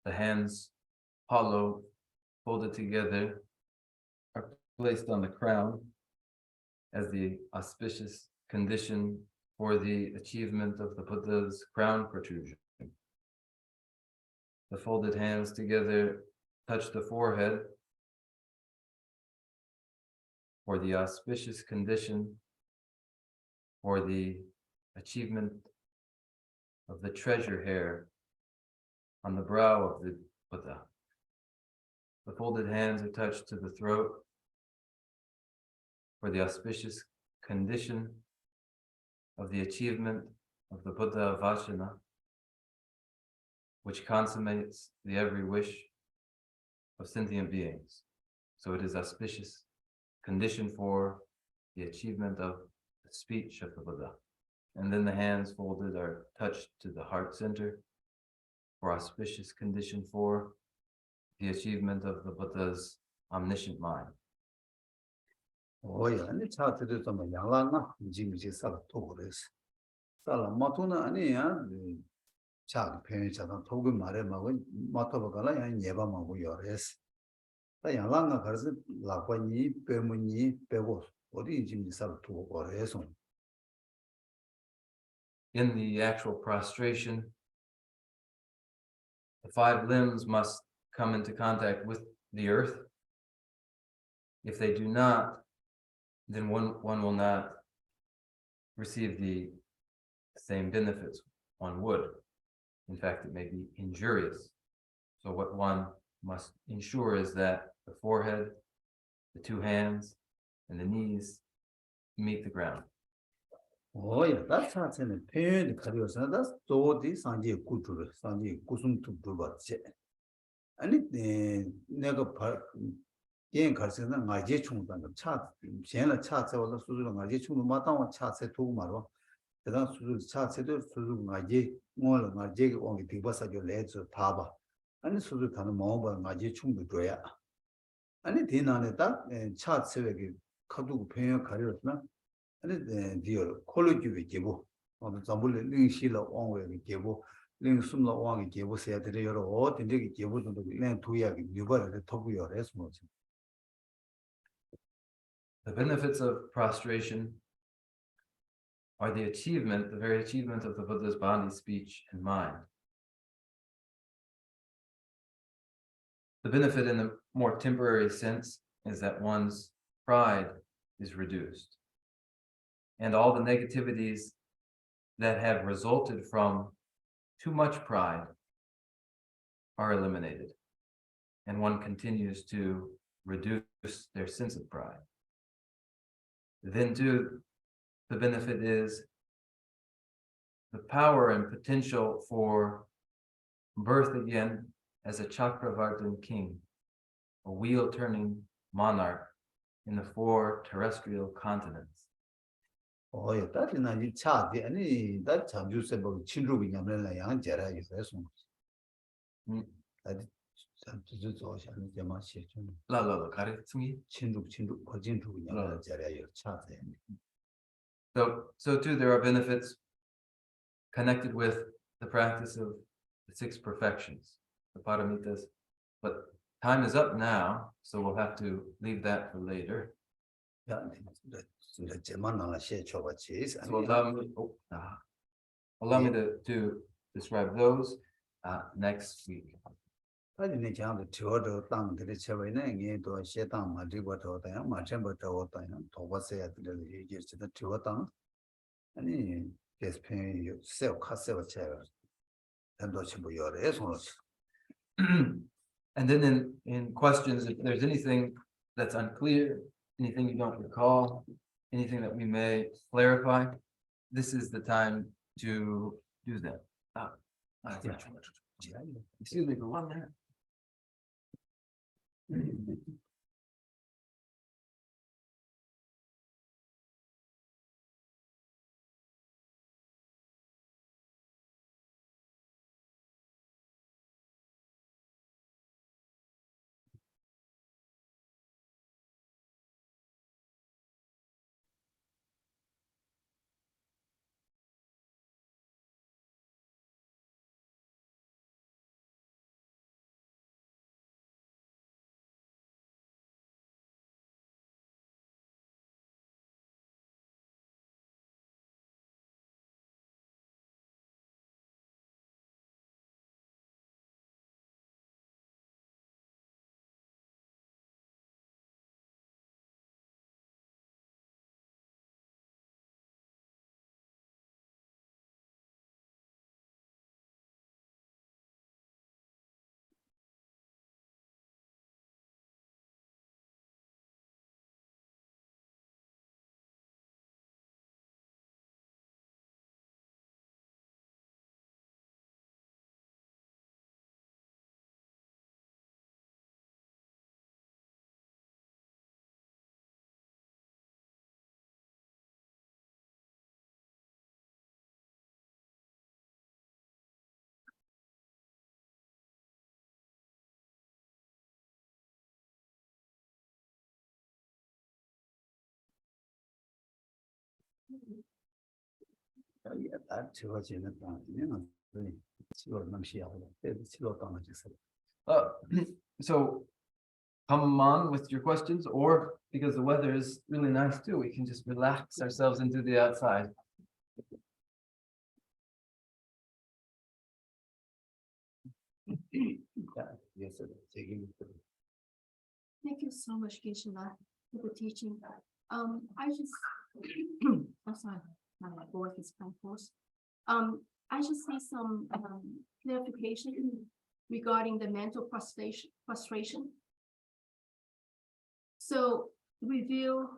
The hands, hollow, folded together, are placed on the crown as the auspicious condition for the achievement of the Buddha's crown protrusion. The folded hands together touch the forehead for the auspicious condition for the achievement of the treasure hair on the brow of the Buddha. The folded hands are touched to the throat for the auspicious condition of the achievement of the Buddha Vajana, which consummates the every wish of sentient beings. So it is auspicious condition for the achievement of the speech of the Buddha. And then the hands folded are touched to the heart center for auspicious condition for the achievement of the Buddha's omniscient mind. Oh yeah, and it's hard to do some yalanga, Jimmy Sala Togres. Sala Matuna Ania, Chag Penchana Togu Mare Mago, Matobagala and Yeva Mago Yores. Yalanga has Lapani, Permuni, Pegos, or the Jimmy Sala Togres. In the actual prostration, the five limbs must come into contact with the earth. If they do not, then one will not receive the same benefits one would. In fact, it may be injurious. So what one must ensure is that the forehead, the two hands, and the knees meet the ground. Oh yeah, that's not in a pain, that's so this Sanji Kutu, Sanji Kusum to Dubat. And it never part. yen 가르치는 ngaje 총단 차 전에 차세 올라 수술 ngaje 총도 마땅한 차세 두고 말어 대단 수술 차세도 수술 ngaje 뭘 ngaje 온게 디버사죠 레즈 봐봐 아니 수술 가는 마음을 ngaje 총도 줘야 아니 디나네 딱 차세에게 카두고 평양 가려었나 아니 디어 콜로지에 제보 어느 전부를 링실로 온외에 제보 링숨로 온게 제보 세야 되려 여러 어딘지 제보도 랭 두야기 뉴버를 토부여 해서 뭐지. The benefits of prostration are the achievement, the very achievement of the Buddha's body, speech, and mind. The benefit in the more temporary sense is that one's pride is reduced. And all the negativities that have resulted from too much pride are eliminated. And one continues to reduce their sense of pride. Then too, the benefit is the power and potential for birth again as a Chakravartin king, a wheel-turning monarch in the 4 terrestrial continents. that's in a chat, any that time you said about children and young Jera, you listen. So too, there are benefits connected with the practice of the 6 perfections, the paramitas. But time is up now, so we'll have to leave that for later. So allow me to describe those next week. And then in questions, if there's anything that's unclear, anything you don't recall, anything that we may clarify, this is the time to do that. Excuse me for 1 minute. So come on with your questions, or because the weather is really nice too, we can just relax ourselves into the outside. Thank you so much, Geshe-la, for the teaching. I just, I'm sorry, my voice is kind of hoarse. I just need some clarification regarding the mental frustration. So we feel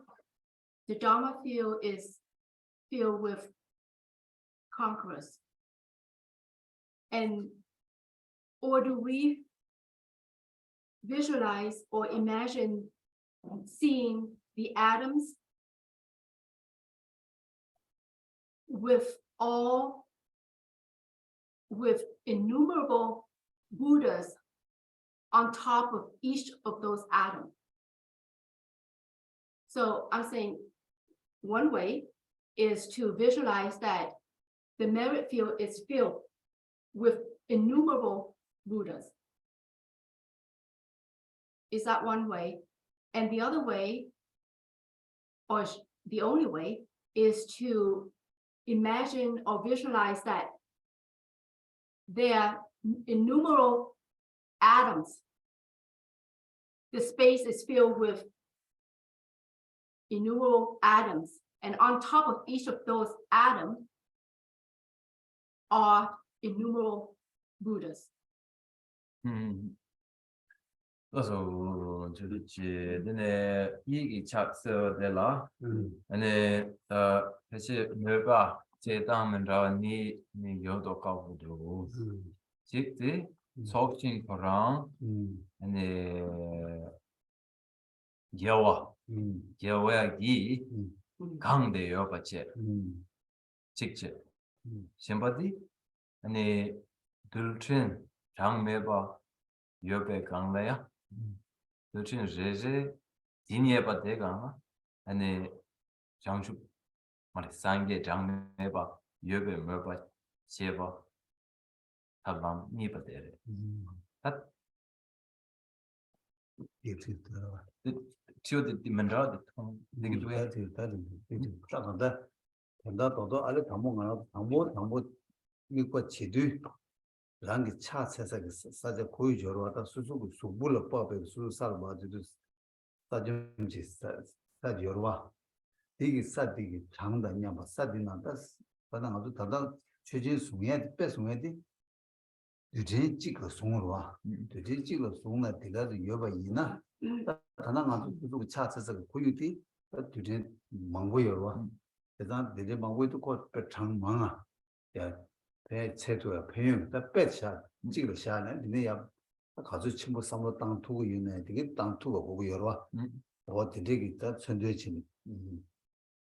the Dharma field is filled with conquerors, or do we visualize or imagine seeing the atoms with innumerable Buddhas on top of each of those atoms? So I'm saying one way is to visualize that the merit field is filled with innumerable Buddhas. Is that one way? And the other way, or the only way, is to imagine or visualize that there are innumerable atoms. The space is filled with innumerable atoms, and on top of each of those atoms are innumerable Buddhas. Also, 저기 전에 얘기 착서되라. 안에 다시 내가 제 다음은 라니 니 여도 가고도 직지 속칭 거랑 아니 여와 여와기 강대요 같이 직접 심바디 아니 들친 장매바 옆에 강래야 들친 제제 디니에바 대가 아니 장수 말이 상게 장매바 옆에 뭐바 제바 탈람 니바데레 다 치오디 디만라드 되게 좋아해 단다도 알레 담모가 담모 미과 지도 랑기 차 세상에 사제 고유 저러다 수수고 수불을 법에 수살 맞지도 사점지 사 여러와 되게 사디기 장단이야 뭐 사디나다 바다 아주 다다 최진 송에 배송에디 유진 찍어 송으로 와 유진 찍어 송나 대가도 여봐 이나 다나 아주 그 차서서 고유디 유진 망고 여러와 대단 대제 망고도 곧 장망아 야 배 체도야 배용 다 빼차 찍어 샤네 니네야 가서 친구 삼로 땅 두고 있네 되게 땅 두고 보고 여러와 어디 되게 다 천재진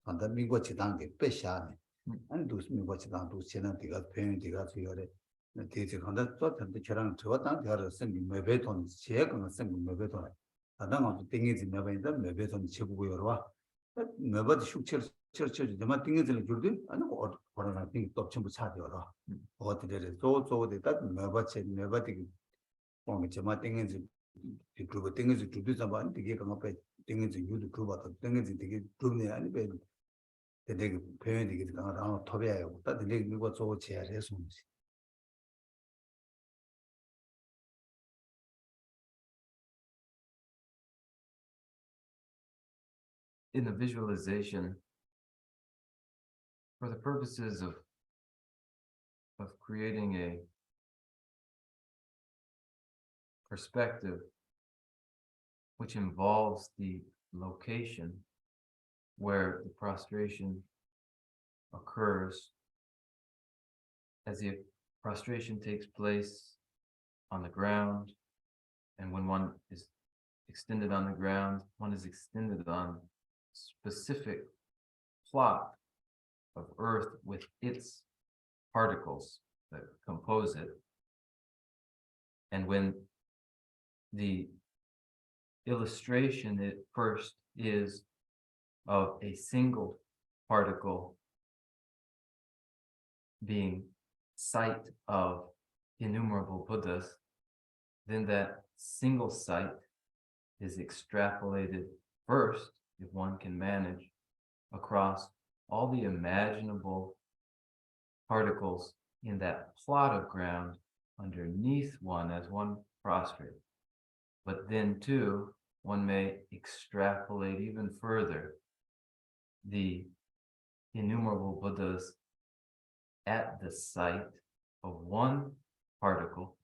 안다 미국 지단게 빼샤네 아니 도스 미국 지단도 지난 데가 배용 데가 저래 대체 간다 또 전에 저랑 저 땅 대하러 쓴 매배돈 제가 쓴 매배돈 아담아도 땡이지 매배인데 매배돈 제보고 여러와 매버디 슈처 처처 정말 땡이들 줄든 아니 거라나 땡이 또 전부 차되어라 어디를 저저데 딱 매버디 뭔가 정말 땡이지 그리고 땡이지 줄든 잡아 되게 그거 배 땡이지 유도 그거 땡이지 되게 좋네 아니 배 되게 표현이 되게 강하다 토비야요 딱 되게 이거 저 제해서 in the visualization for the purposes of creating a perspective which involves the location where the prostration occurs, as the prostration takes place on the ground, and when one is extended on the ground, one is extended on specific plot of earth with its particles that compose it. And when the illustration at first is of a single particle being site of innumerable Buddhas, then that single site is extrapolated first, if one can manage, across all the imaginable particles in that plot of ground underneath one as one prostrate. But then too, one may extrapolate even further the innumerable Buddhas at the site of one particle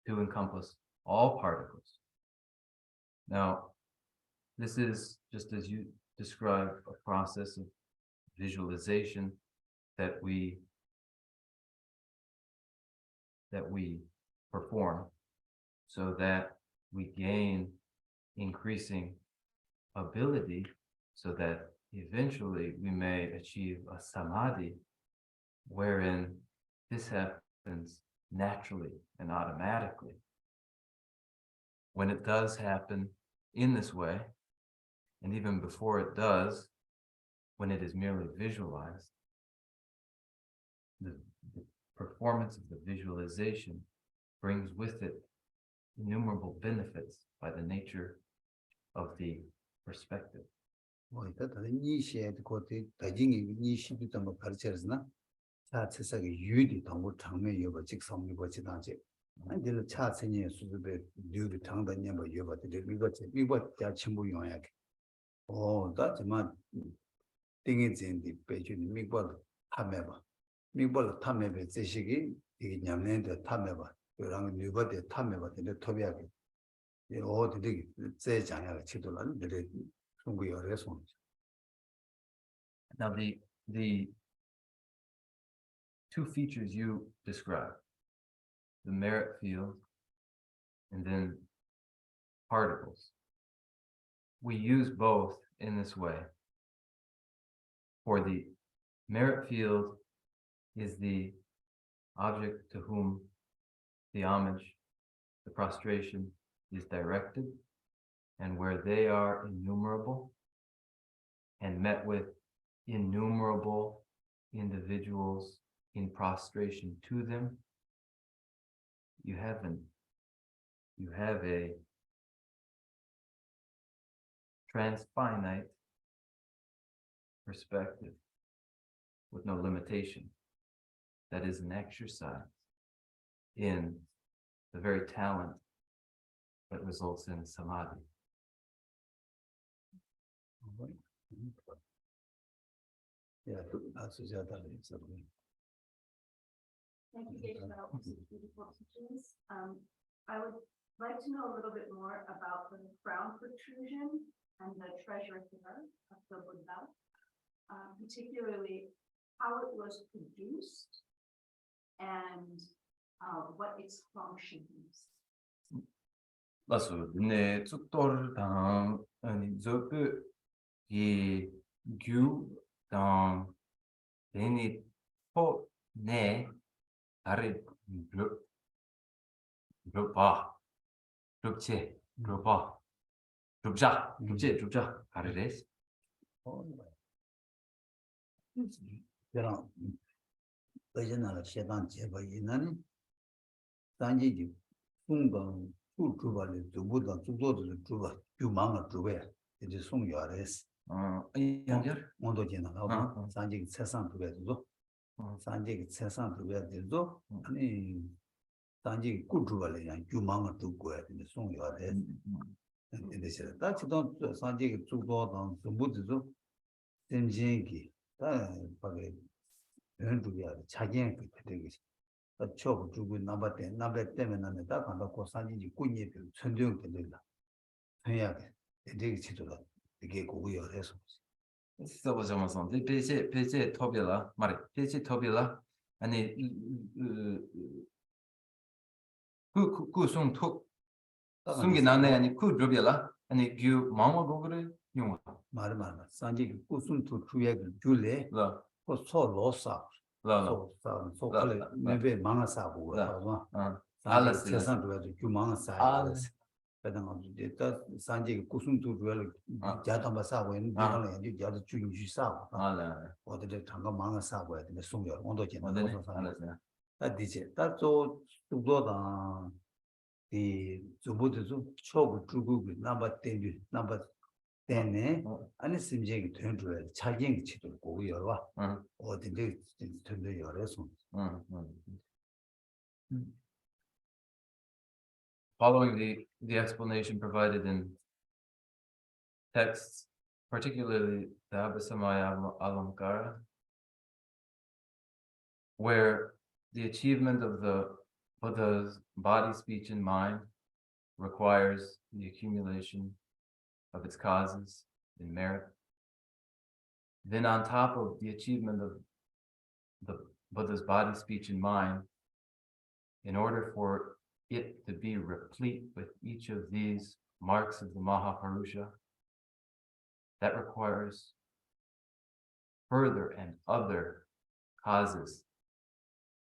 to encompass all particles. Now, this is, just as you described, a process of visualization that we perform so that we gain increasing ability so that eventually we may achieve a samadhi wherein this happens naturally and automatically. When it does happen in this way, and even before it does, when it is merely visualized, the performance of the visualization brings with it innumerable benefits by the nature of the perspective. 뭐 이따 니시에 그때 다징이 니시도 좀 가르쳐서나 차체사의 유리 동물 장면 여버 직성이 버지 단지 안들 차체니 수습에 뉴비 장단냐 뭐 여버들 이거 자 전부 용하게 다 정말 띵이 진디 배준 미벌 탐해봐 미벌 탐해봐 제식이 이 냠내데 탐해봐 그랑 뉴버데 탐해봐 근데 토비하게 이 어디들이 제 장야가 치도라는 들이 Now the two features you described, the merit field, and then particles. We use both in this way. For the merit field is the object to whom the homage, the prostration is directed, and where they are innumerable and met with innumerable individuals in prostration to them, you have a transfinite perspective with no limitation. That is an exercise in the very talent that results in samadhi. Yeah, that's Thank you, David, about these beautiful teachings. I would like to know a little bit more about the crown protrusion and the treasure here of the Buddha, particularly how it was produced and what its function is. Lasu ne tsuktor dang ani zoku ye gyu dang deni po ne ari drupa drupche drupa drupja ari res. 그럼 의전하는 시간 제거이는 단지지 송강 수주발의 두보다 주도들 주바 주망을 주베 이제 송여레스 양절 온도지나 하고 산지 세상 두베도 산지 세상 두베도 아니 단지 꾸주발의 양 주망을 두고야 이제 송여레스 이제 다치도 산지 주도던 두보도 샘진기 다 바게 연주야 자기의 그 되게 처음 주고 남바 때문에 다 간다 고산지 꾸니에 천정 되는다 해야 돼 되게 치도록 이게 고요해서 써보자마서 페이지 토빌라 말이 페이지 토빌라 아니 그송톡 숨기 나네 아니 그 드빌라 아니 규 마마 고그를 용어 말 산지 꾸순투 주에 줄래 라 그 소로사 라라 소소콜레 네베 망아사고 그러나 알았어 세상 그래도 규망아사 그다음 이제 또 산지 꾸순투 주에 자담바사고 있는 데는 이제 자도 주인주 사고 알아 어디에 잠깐 망아사고 해야 되는 송여 온도지 알았어 디제 다또 두도다 이 주부도 초고 주고 남바 땡이 남바 때문에 아니 심지에 된줄 자기의 치도 고고 열와 어딘데 된데 열어서 Following the explanation provided in texts, particularly the Abhisamaya Alamkara, where the achievement of the Buddha's body, speech, and mind requires the accumulation of its causes in merit. Then on top of the achievement of the Buddha's body, speech, and mind, in order for it to be replete with each of these marks of the Mahaparusha, that requires further and other causes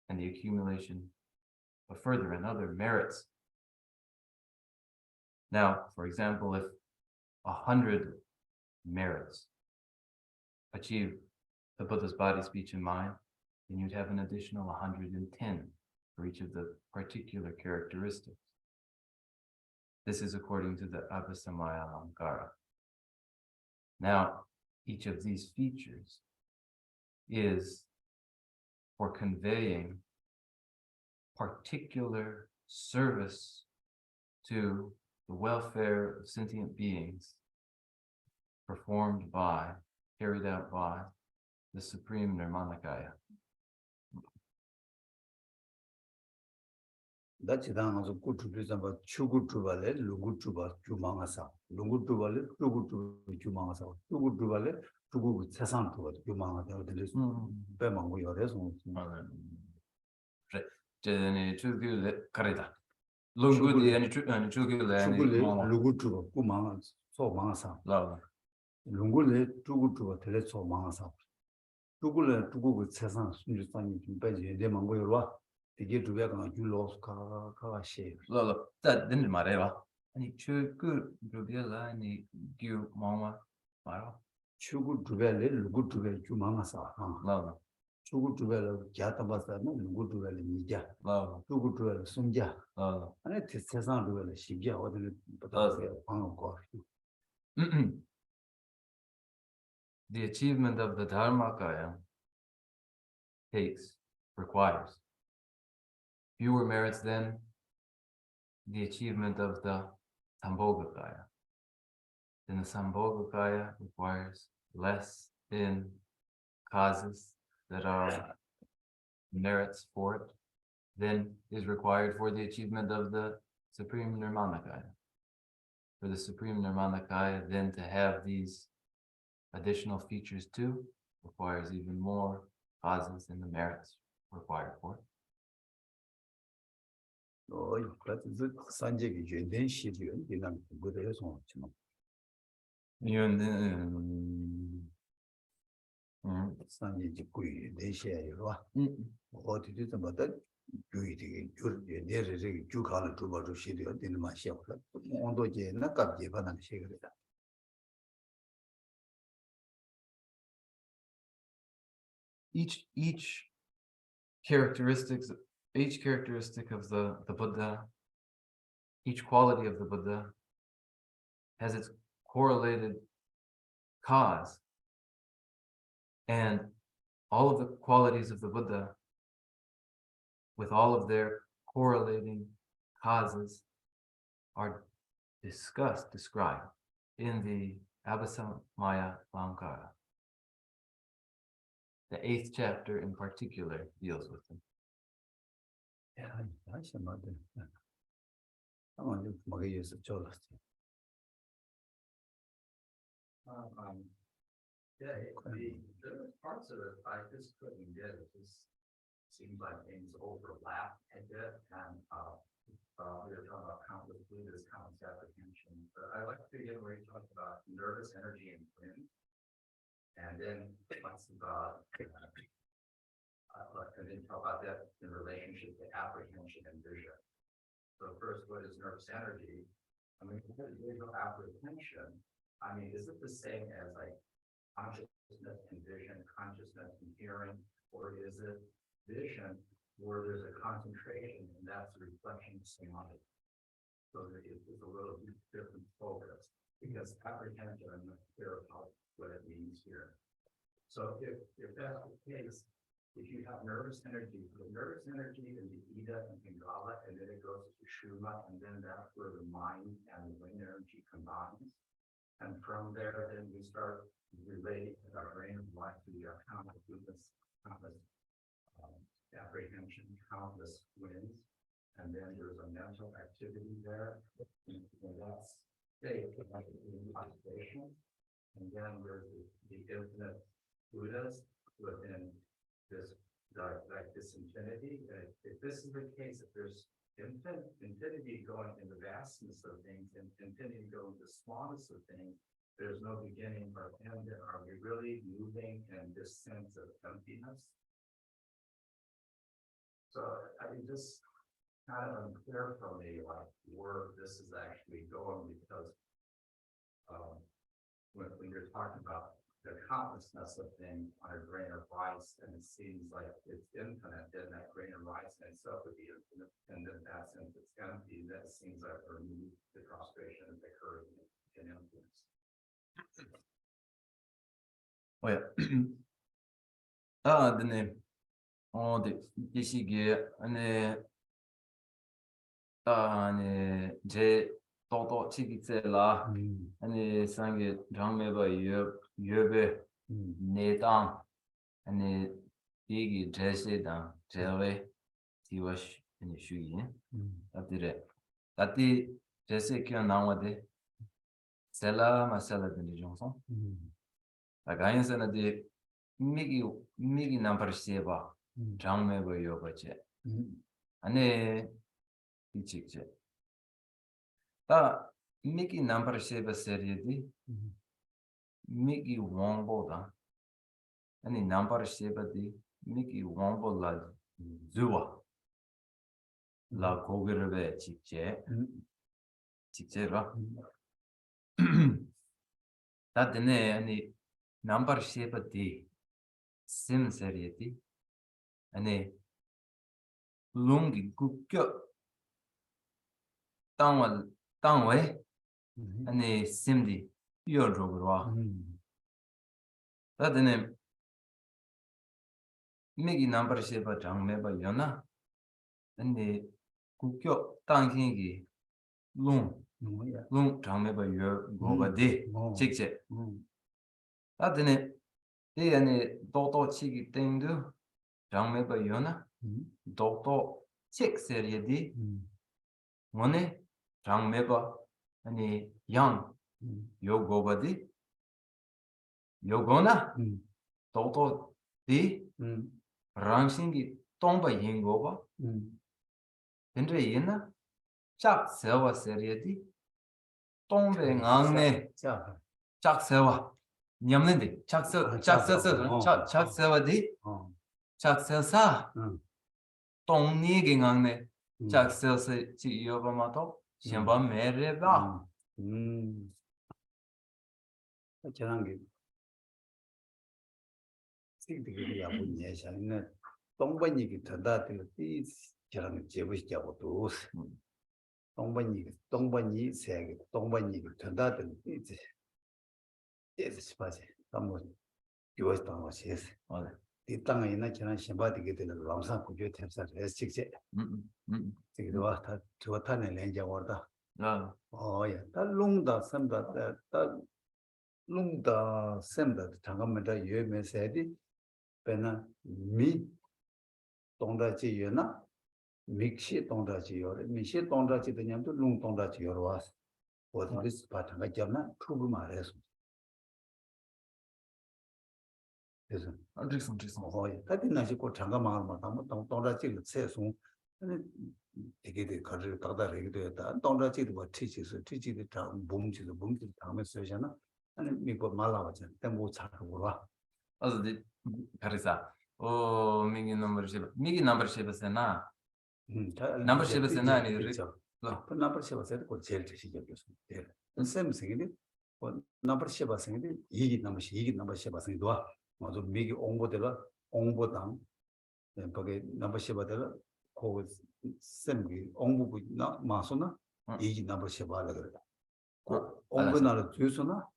and the accumulation of further and other merits. Now, for example, if 100 merits achieve the Buddha's body, speech, and mind, then you'd have an additional 110 for each of the particular characteristics. This is according to the Abhisamaya Alamkara. Now, each of these features is for conveying particular service to the welfare of sentient beings performed by, carried out by the Supreme Nirmanakaya. 같이 당하서 꾸주비서 뭐 추구주발에 루구주바 주망아사 루구주발에 추구주 주망아사 추구주발에 추구 세상 주바 주망아사 어디서 빼망고 열에서 제네 추규레 카레다 롱구디 아니 추규레 아니 죽을래 뭐 누구 주고 꾸망 소망사 라라 롱골래 두고 주고 텔레 소망사 죽을래 두고 그 세상 순주상이 좀 빼지 내 망고요 와 이게 두 배가 줄로 가가 시 라라 다 딘 말해봐 아니 추규 루비라 아니 규 마마 말아 추구 두 배래 누구 두 배, 주망사 라라 추구 두 배를 야타바사는 누구 두 배를 니자 라라 누구 두 배를 숨자 라라 아니 세상 두 배를 시비야 어디를 받아서 방어 거 The achievement of the Dharmakaya requires fewer merits than the achievement of the Sambhogakaya. Then the Sambhogakaya requires less in causes that are merits for it than is required for the achievement of the Supreme Nirmanakaya. For the Supreme Nirmanakaya, then to have these additional features too requires even more causes than the merits required for it. 그래서 산적이 된된 시리은 이런 거를 해서 좀 산지 꾸이 내셔요. 어디도 좀 받아 주의되게 줄게 내려서 주가를 두버도 시리어 되는 맛이 없어. 온도제 나깝게 받는 시기다. Each characteristic of the Buddha, each quality of the Buddha has its correlated cause. And all of the qualities of the Buddha, with all of their correlating causes, are described in the Abhisamaya Lamkara. The 8th chapter in particular deals with them. 야, 다시 말해. 아마 좀 먹여서 졸았어. Yeah, the parts of it I just couldn't get. It just seemed like things overlap a bit, and we were talking about countless Buddhas, countless apprehension. But I like to begin where you talked about nervous energy and wind, and then talks about and then talk about that in relationship to apprehension and vision. So first, what is nervous energy? I mean, visual apprehension. I mean, is it the same as like consciousness and vision, consciousness and hearing, or is it vision where there's a concentration and that's a reflection of samadhi? So it's a little bit different focus because apprehension, I'm not clear about what it means here. So if that's the case, if you have nervous energy, the nervous energy is the Ida and Pingala, and then it goes to Shuma, and then that's where the mind and the wind energy combines. And from there, then we start relating our brain and life to the countless apprehension, countless winds, and then there's a mental activity there, and that's state of observation. And then there's the infinite Buddhas within this like this infinity. If this is the case, if there's infinity going in the vastness of things and infinity going to the smallness of things, there's no beginning or end. Are we really moving in this sense of emptiness? So I mean, just kind of unclear for me, like where this is actually going, because when you're talking about the countlessness of things on a grain of rice, and it seems like it's infinite, then that grain of rice in itself would be infinite, and in that sense it's empty. That seems like remove the frustration that occurs in emptiness. Oh yeah. 네. 이 시기에 네, 제 또또 치기세라 아니 상게 장매바 유베 네당 아니 이게 제세당 제외 디워시 아니 슈기 앞디레 다티 제세 켜 나와데 셀라 마셀라데 정성 아가인선데 미기 남버시바 장매바 요바체 ane 이직제 다 미기 넘버 쉐바 세리디 미기 원보다 아니 넘버 쉐바디 미기 원보라 주와 라 고그르베 직제라 다드네 아니 넘버 쉐바디 심 세리디 아니 룽기 국교 땅외 아니 심디 요로그와 다드네 미기 넘버 쉐바 장메바 요나 아니 국교 땅hin기 룽 장메바 요 고바디 직제 다드네 이 아니 도도 치기 땡도 장메바 요나 도도 책 세리디 뭐네 장메바 아니 양 요고바디 요고나 도도 디 랑싱기 똥바 잉고바 근데 얘나 짝 세와 세리디 똥베 앙네 짝 세와 냠는데 짝 세와디 짝 세사 똥니게 앙네 짝 세세 지 요바마도 셴바 메레바 저런 게 생기게 야고 예샤는 동반이기 더다들 이 저런 제부시자고도 동반이 세게 동반이기 더다들 이제 스파지 아무 교회에 당고 시에서 이 땅에 있는 저런 신바디게 되는 람상 구조 템사 레스틱제 지금도 다 좋다는 렌자 왔다 야 달롱다 섬다 룽다 셈다 잠깐만다 예메세디 베나 미 동다지 예나 믹시 동다지 요레 미시 동다지 되냐도 룽 동다지 요로 와서 어디서 바탕가 잡나 투부 말해서 그래서 안드릭슨 다디나지 고 잠깐만 동다지 세송 되게 가르 다다르게 되다 동다지도 뭐 티지도 다 몸지도 당면서 하잖아 아니 미고 말라와잖아 때뭐 자고 와 어디 가르사 오 미기 넘버 쉐바세나 넘버 쉐바세나 아니 그 넘버 쉐바세도 그 제일 지시적이었어 샘생이 넘버 쉐바생이 이기 넘버 쉐바생이 와 맞아 미기 옹보대라 옹보당 거기 넘버 쉐바대라 그 샘기 옹보고 나 마소나 이기 넘버 쉐바라 그래 옹보나를 주소나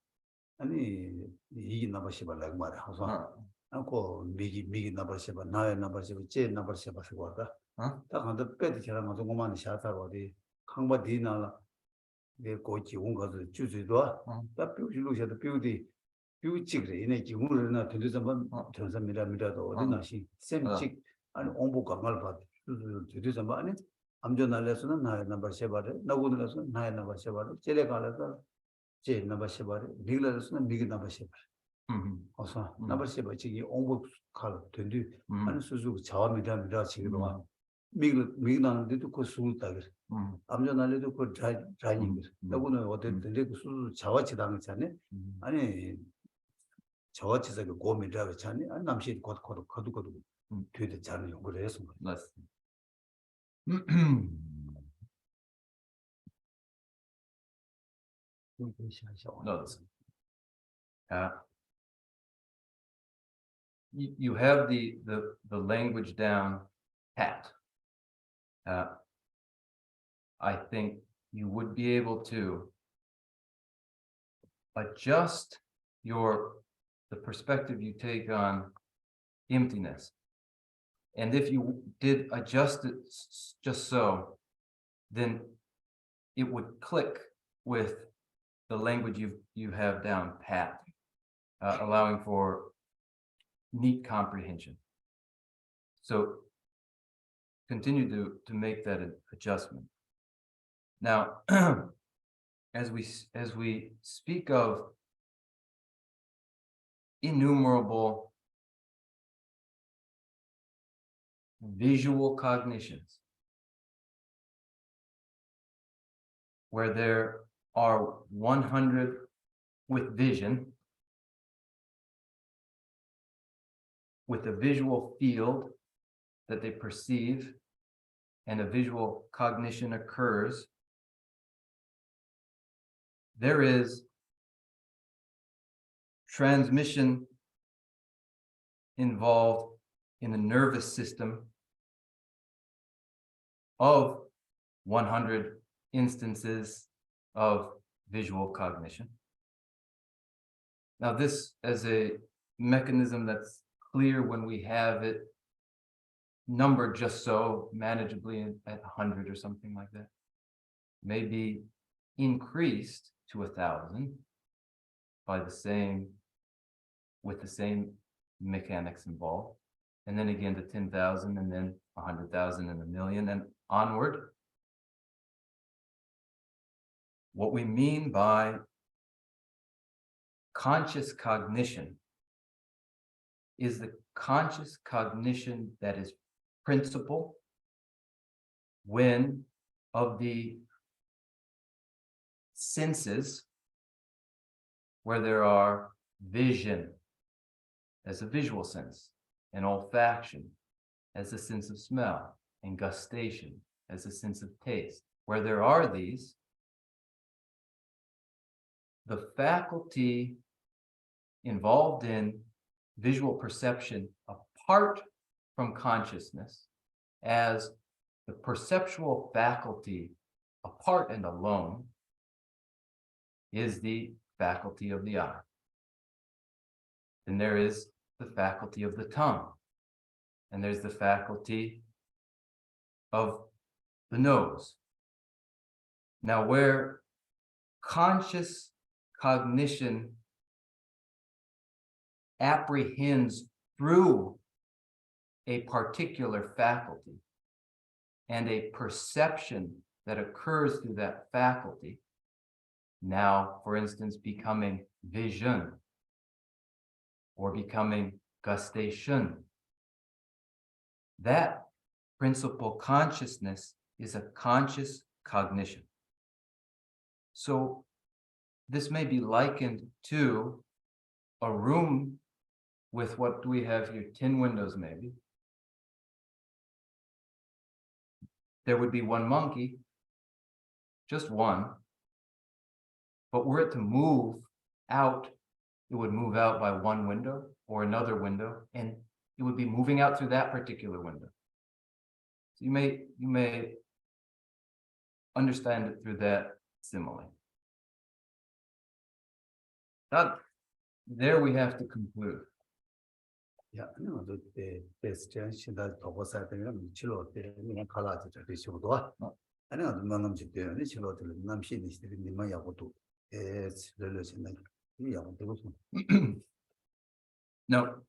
아니 이기 나버시발라 말이야. 그래서 아고 미기 나버시바 나의 나버시바 제 나버시바 그거다. 딱 한데 빼도 저랑 가서 고만 샤사로 어디 강바디나라 내 고지 온 거도 주주도 다 뷰실로셔도 뷰직래 이내 기물이나 되는 좀 전선미라도 어디 나시 샘직 아니 온보가 말봐 되는 좀 아니 암전날에서는 나의 나버시바를 나고들어서 나의 나버시바를 제래 가라서 제 나바시바리 릴러스는 미기 나바시바 어서 나바시바 지기 옹보 칼 된디 아니 수수 자와미다 지기로와 미기 나는데도 그 수를 따게 암전날에도 그 자이닝 나고는 어땠는데 그 수수 자와치 당했잖아 아니 자와치서 그 고민다가 잖니 아니 남시 곧 되게 잘 연구를 해서 맞습니다. Notice. You have the language down pat. I think you would be able to adjust the perspective you take on emptiness. And if you did adjust it just so, then it would click with the language you have down pat, allowing for neat comprehension. So continue to make that adjustment. Now, as we speak of innumerable visual cognitions, where there are 100 with vision, with a visual field that they perceive, and a visual cognition occurs, there is transmission involved in the nervous system of 100 instances of visual cognition. Now, this as a mechanism that's clear when we have it numbered just so manageably at 100 or something like that, may be increased to 1,000 by with the same mechanics involved, and then again to 10,000, and then 100,000 and 1,000,000 and onward. What we mean by conscious cognition is the conscious cognition that is principal when of the senses where there are vision as a visual sense, and olfaction as a sense of smell, and gustation as a sense of taste. Where there are these, the faculty involved in visual perception apart from consciousness as the perceptual faculty apart and alone is the faculty of the eye. Then there is the faculty of the tongue, and there's the faculty of the nose. Now, where conscious cognition apprehends through a particular faculty and a perception that occurs through that faculty, now, for instance, becoming vision or becoming gustation, that principal consciousness is a conscious cognition. So this may be likened to a room with, what do we have here, 10 windows maybe. There would be one monkey, just one, but were it to move out, it would move out by one window or another window, and it would be moving out through that particular window. So you may understand it through that simile. Now, there we have to conclude. Yeah, no, the extension that was happening, Chilo, the color, the show. I know the Manam Chipper, the Chilo, the Namshin is the Maya Hotu. It's relation. No,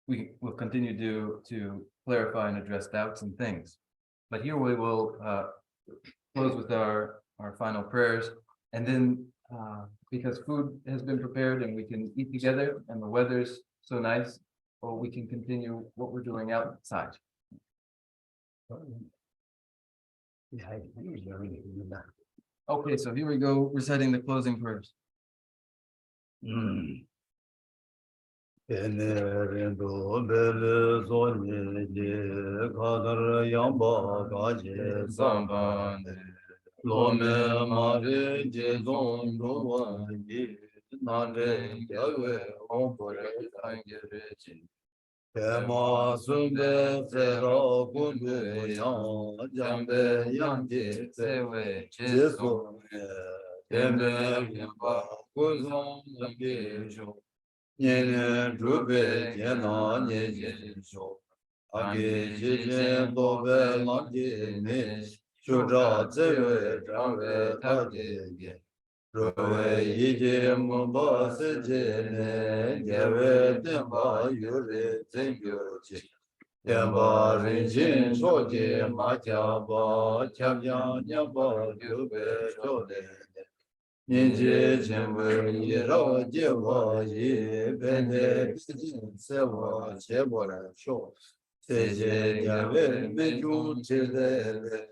we will continue to clarify and address doubts and things. But here we will close with our final prayers, and then because food has been prepared and we can eat together and the weather's so nice, or we can continue what we're doing outside. Okay, so here we go, reciting the closing prayers. Seje Yahweh Meju Chile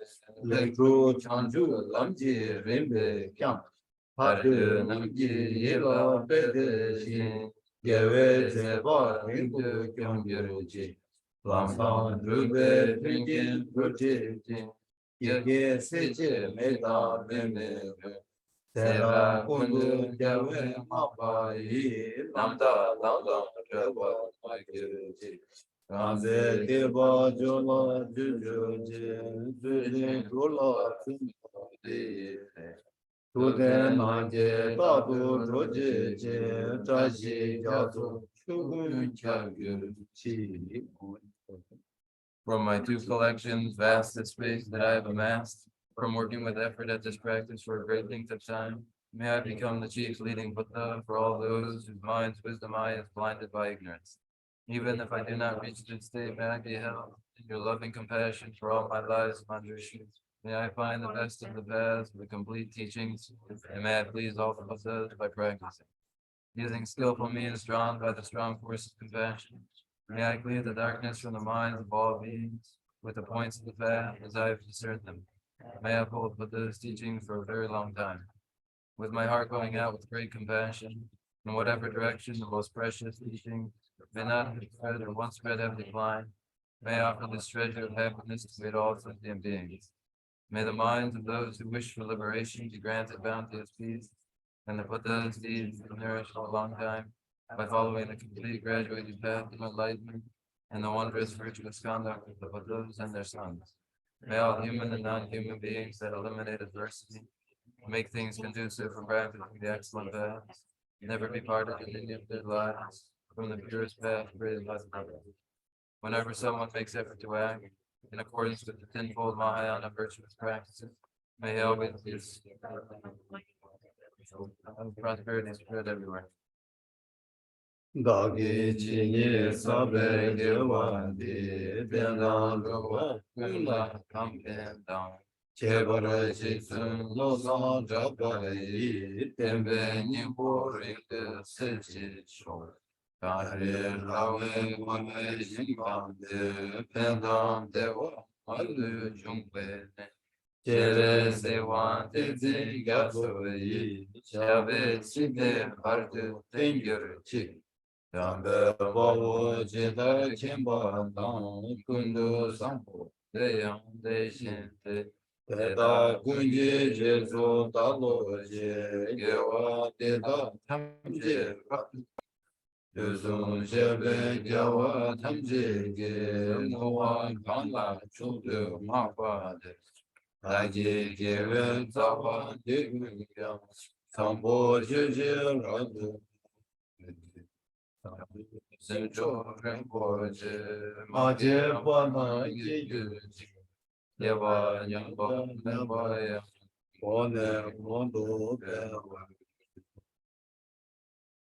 Lekru Chanju Lamji Rimbe Kyang Patu Namji Yela Bede Shin Yahweh Zeba Ringu Kyongyeruji Lamsang Rube Pinkin Ruti Yeke Seje Meda Meme Sera Kundu Yahweh Mapai Namda Namda Reba Makiruji Ramze Deva Jola Jujuji Zuni Gula Zuni Tuden Nanje Tabu Roji Taji Jazu Shugun Chagyu Chi. From my two collections, vast is space that I have amassed, from working with effort at this practice for a great length of time, may I become the chief leading Buddha for all those whose minds' wisdom eye is blinded by ignorance. Even if I do not reach this state, may I be held in your loving compassion for all my lives, Manjushri. May I find the best of the paths, the complete teachings, and may I please all the Buddhas by practicing. Using skillful means drawn by the strong force of compassion, may I clear the darkness from the minds of all beings with the points of the path as I have discerned them. May I uphold Buddha's teaching for a very long time. With my heart going out with great compassion, in whatever direction the most precious teaching may not have spread or once spread have declined, may I offer this treasure of happiness to all sentient beings. May the minds of those who wish for liberation be granted bounteous peace, and the Buddha's deeds be nourished for a long time by following the complete graduated path of enlightenment and the wondrous virtuous conduct of the Buddhas and their sons. May all human and non-human beings that eliminate adversity, make things conducive for practicing the excellent paths, never be parted in any of their lives from the purest path created by the Buddha. Whenever someone makes effort to act in accordance with the tenfold Mahayana virtuous practices, may he always use prosperity spread everywhere. Dagi Chini Sabe Gewa Di Bendan Gawa Kula kampen down. Chebara Jitsun Losan Jabai Tembe nimbo ringde sechi shor. Kare rawe kone jimbande pendam dewa alu jungwe. Chere sewan tenzi gaso yi. Shabe chinde bardu tengyur chi. Dambe bawo jeda chemba dang kundu sampo. Deyang de shinte. Teta kunji jesu talo je gewa teta tamje Yuzun shebe gewa tamje ge mowa kanda chudu mapa de Daji gewe zawa digu yang sambo jeje radu Zinjo renpo je maje wana ye yu Yeva Yamba Navaya.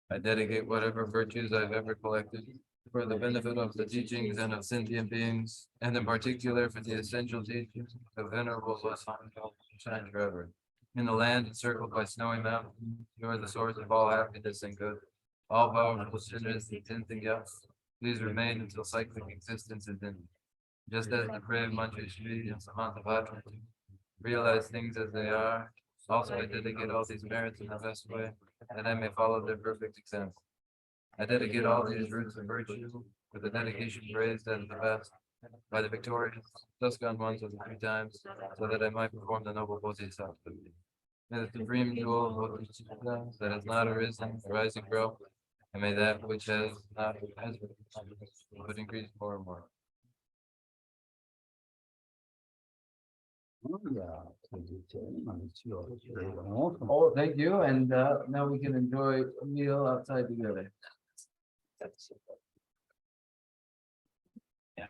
I dedicate whatever virtues I've ever collected for the benefit of the teachings and of sentient beings, and in particular for the essential teachings of Venerable Losang shine forever. In the land encircled by snowy mountains, you are the source of all happiness and good. All powerful sinners and tinting else, please remain until cyclic existence is ended. Just as the brave Manjushri and Samantha realize things as they are, also I dedicate all these merits in the best way, that I may follow their perfect example. I dedicate all these roots of virtue with the dedication praised as the best by the victorious, thus gone ones of the 3 times, so that I might perform the noble bodhisattva. May the supreme jewel of bodhisattva that has not arisen, rise and grow, and may that which has not has but increase more and more. Oh, thank you. And now we can enjoy a meal outside together. Yeah.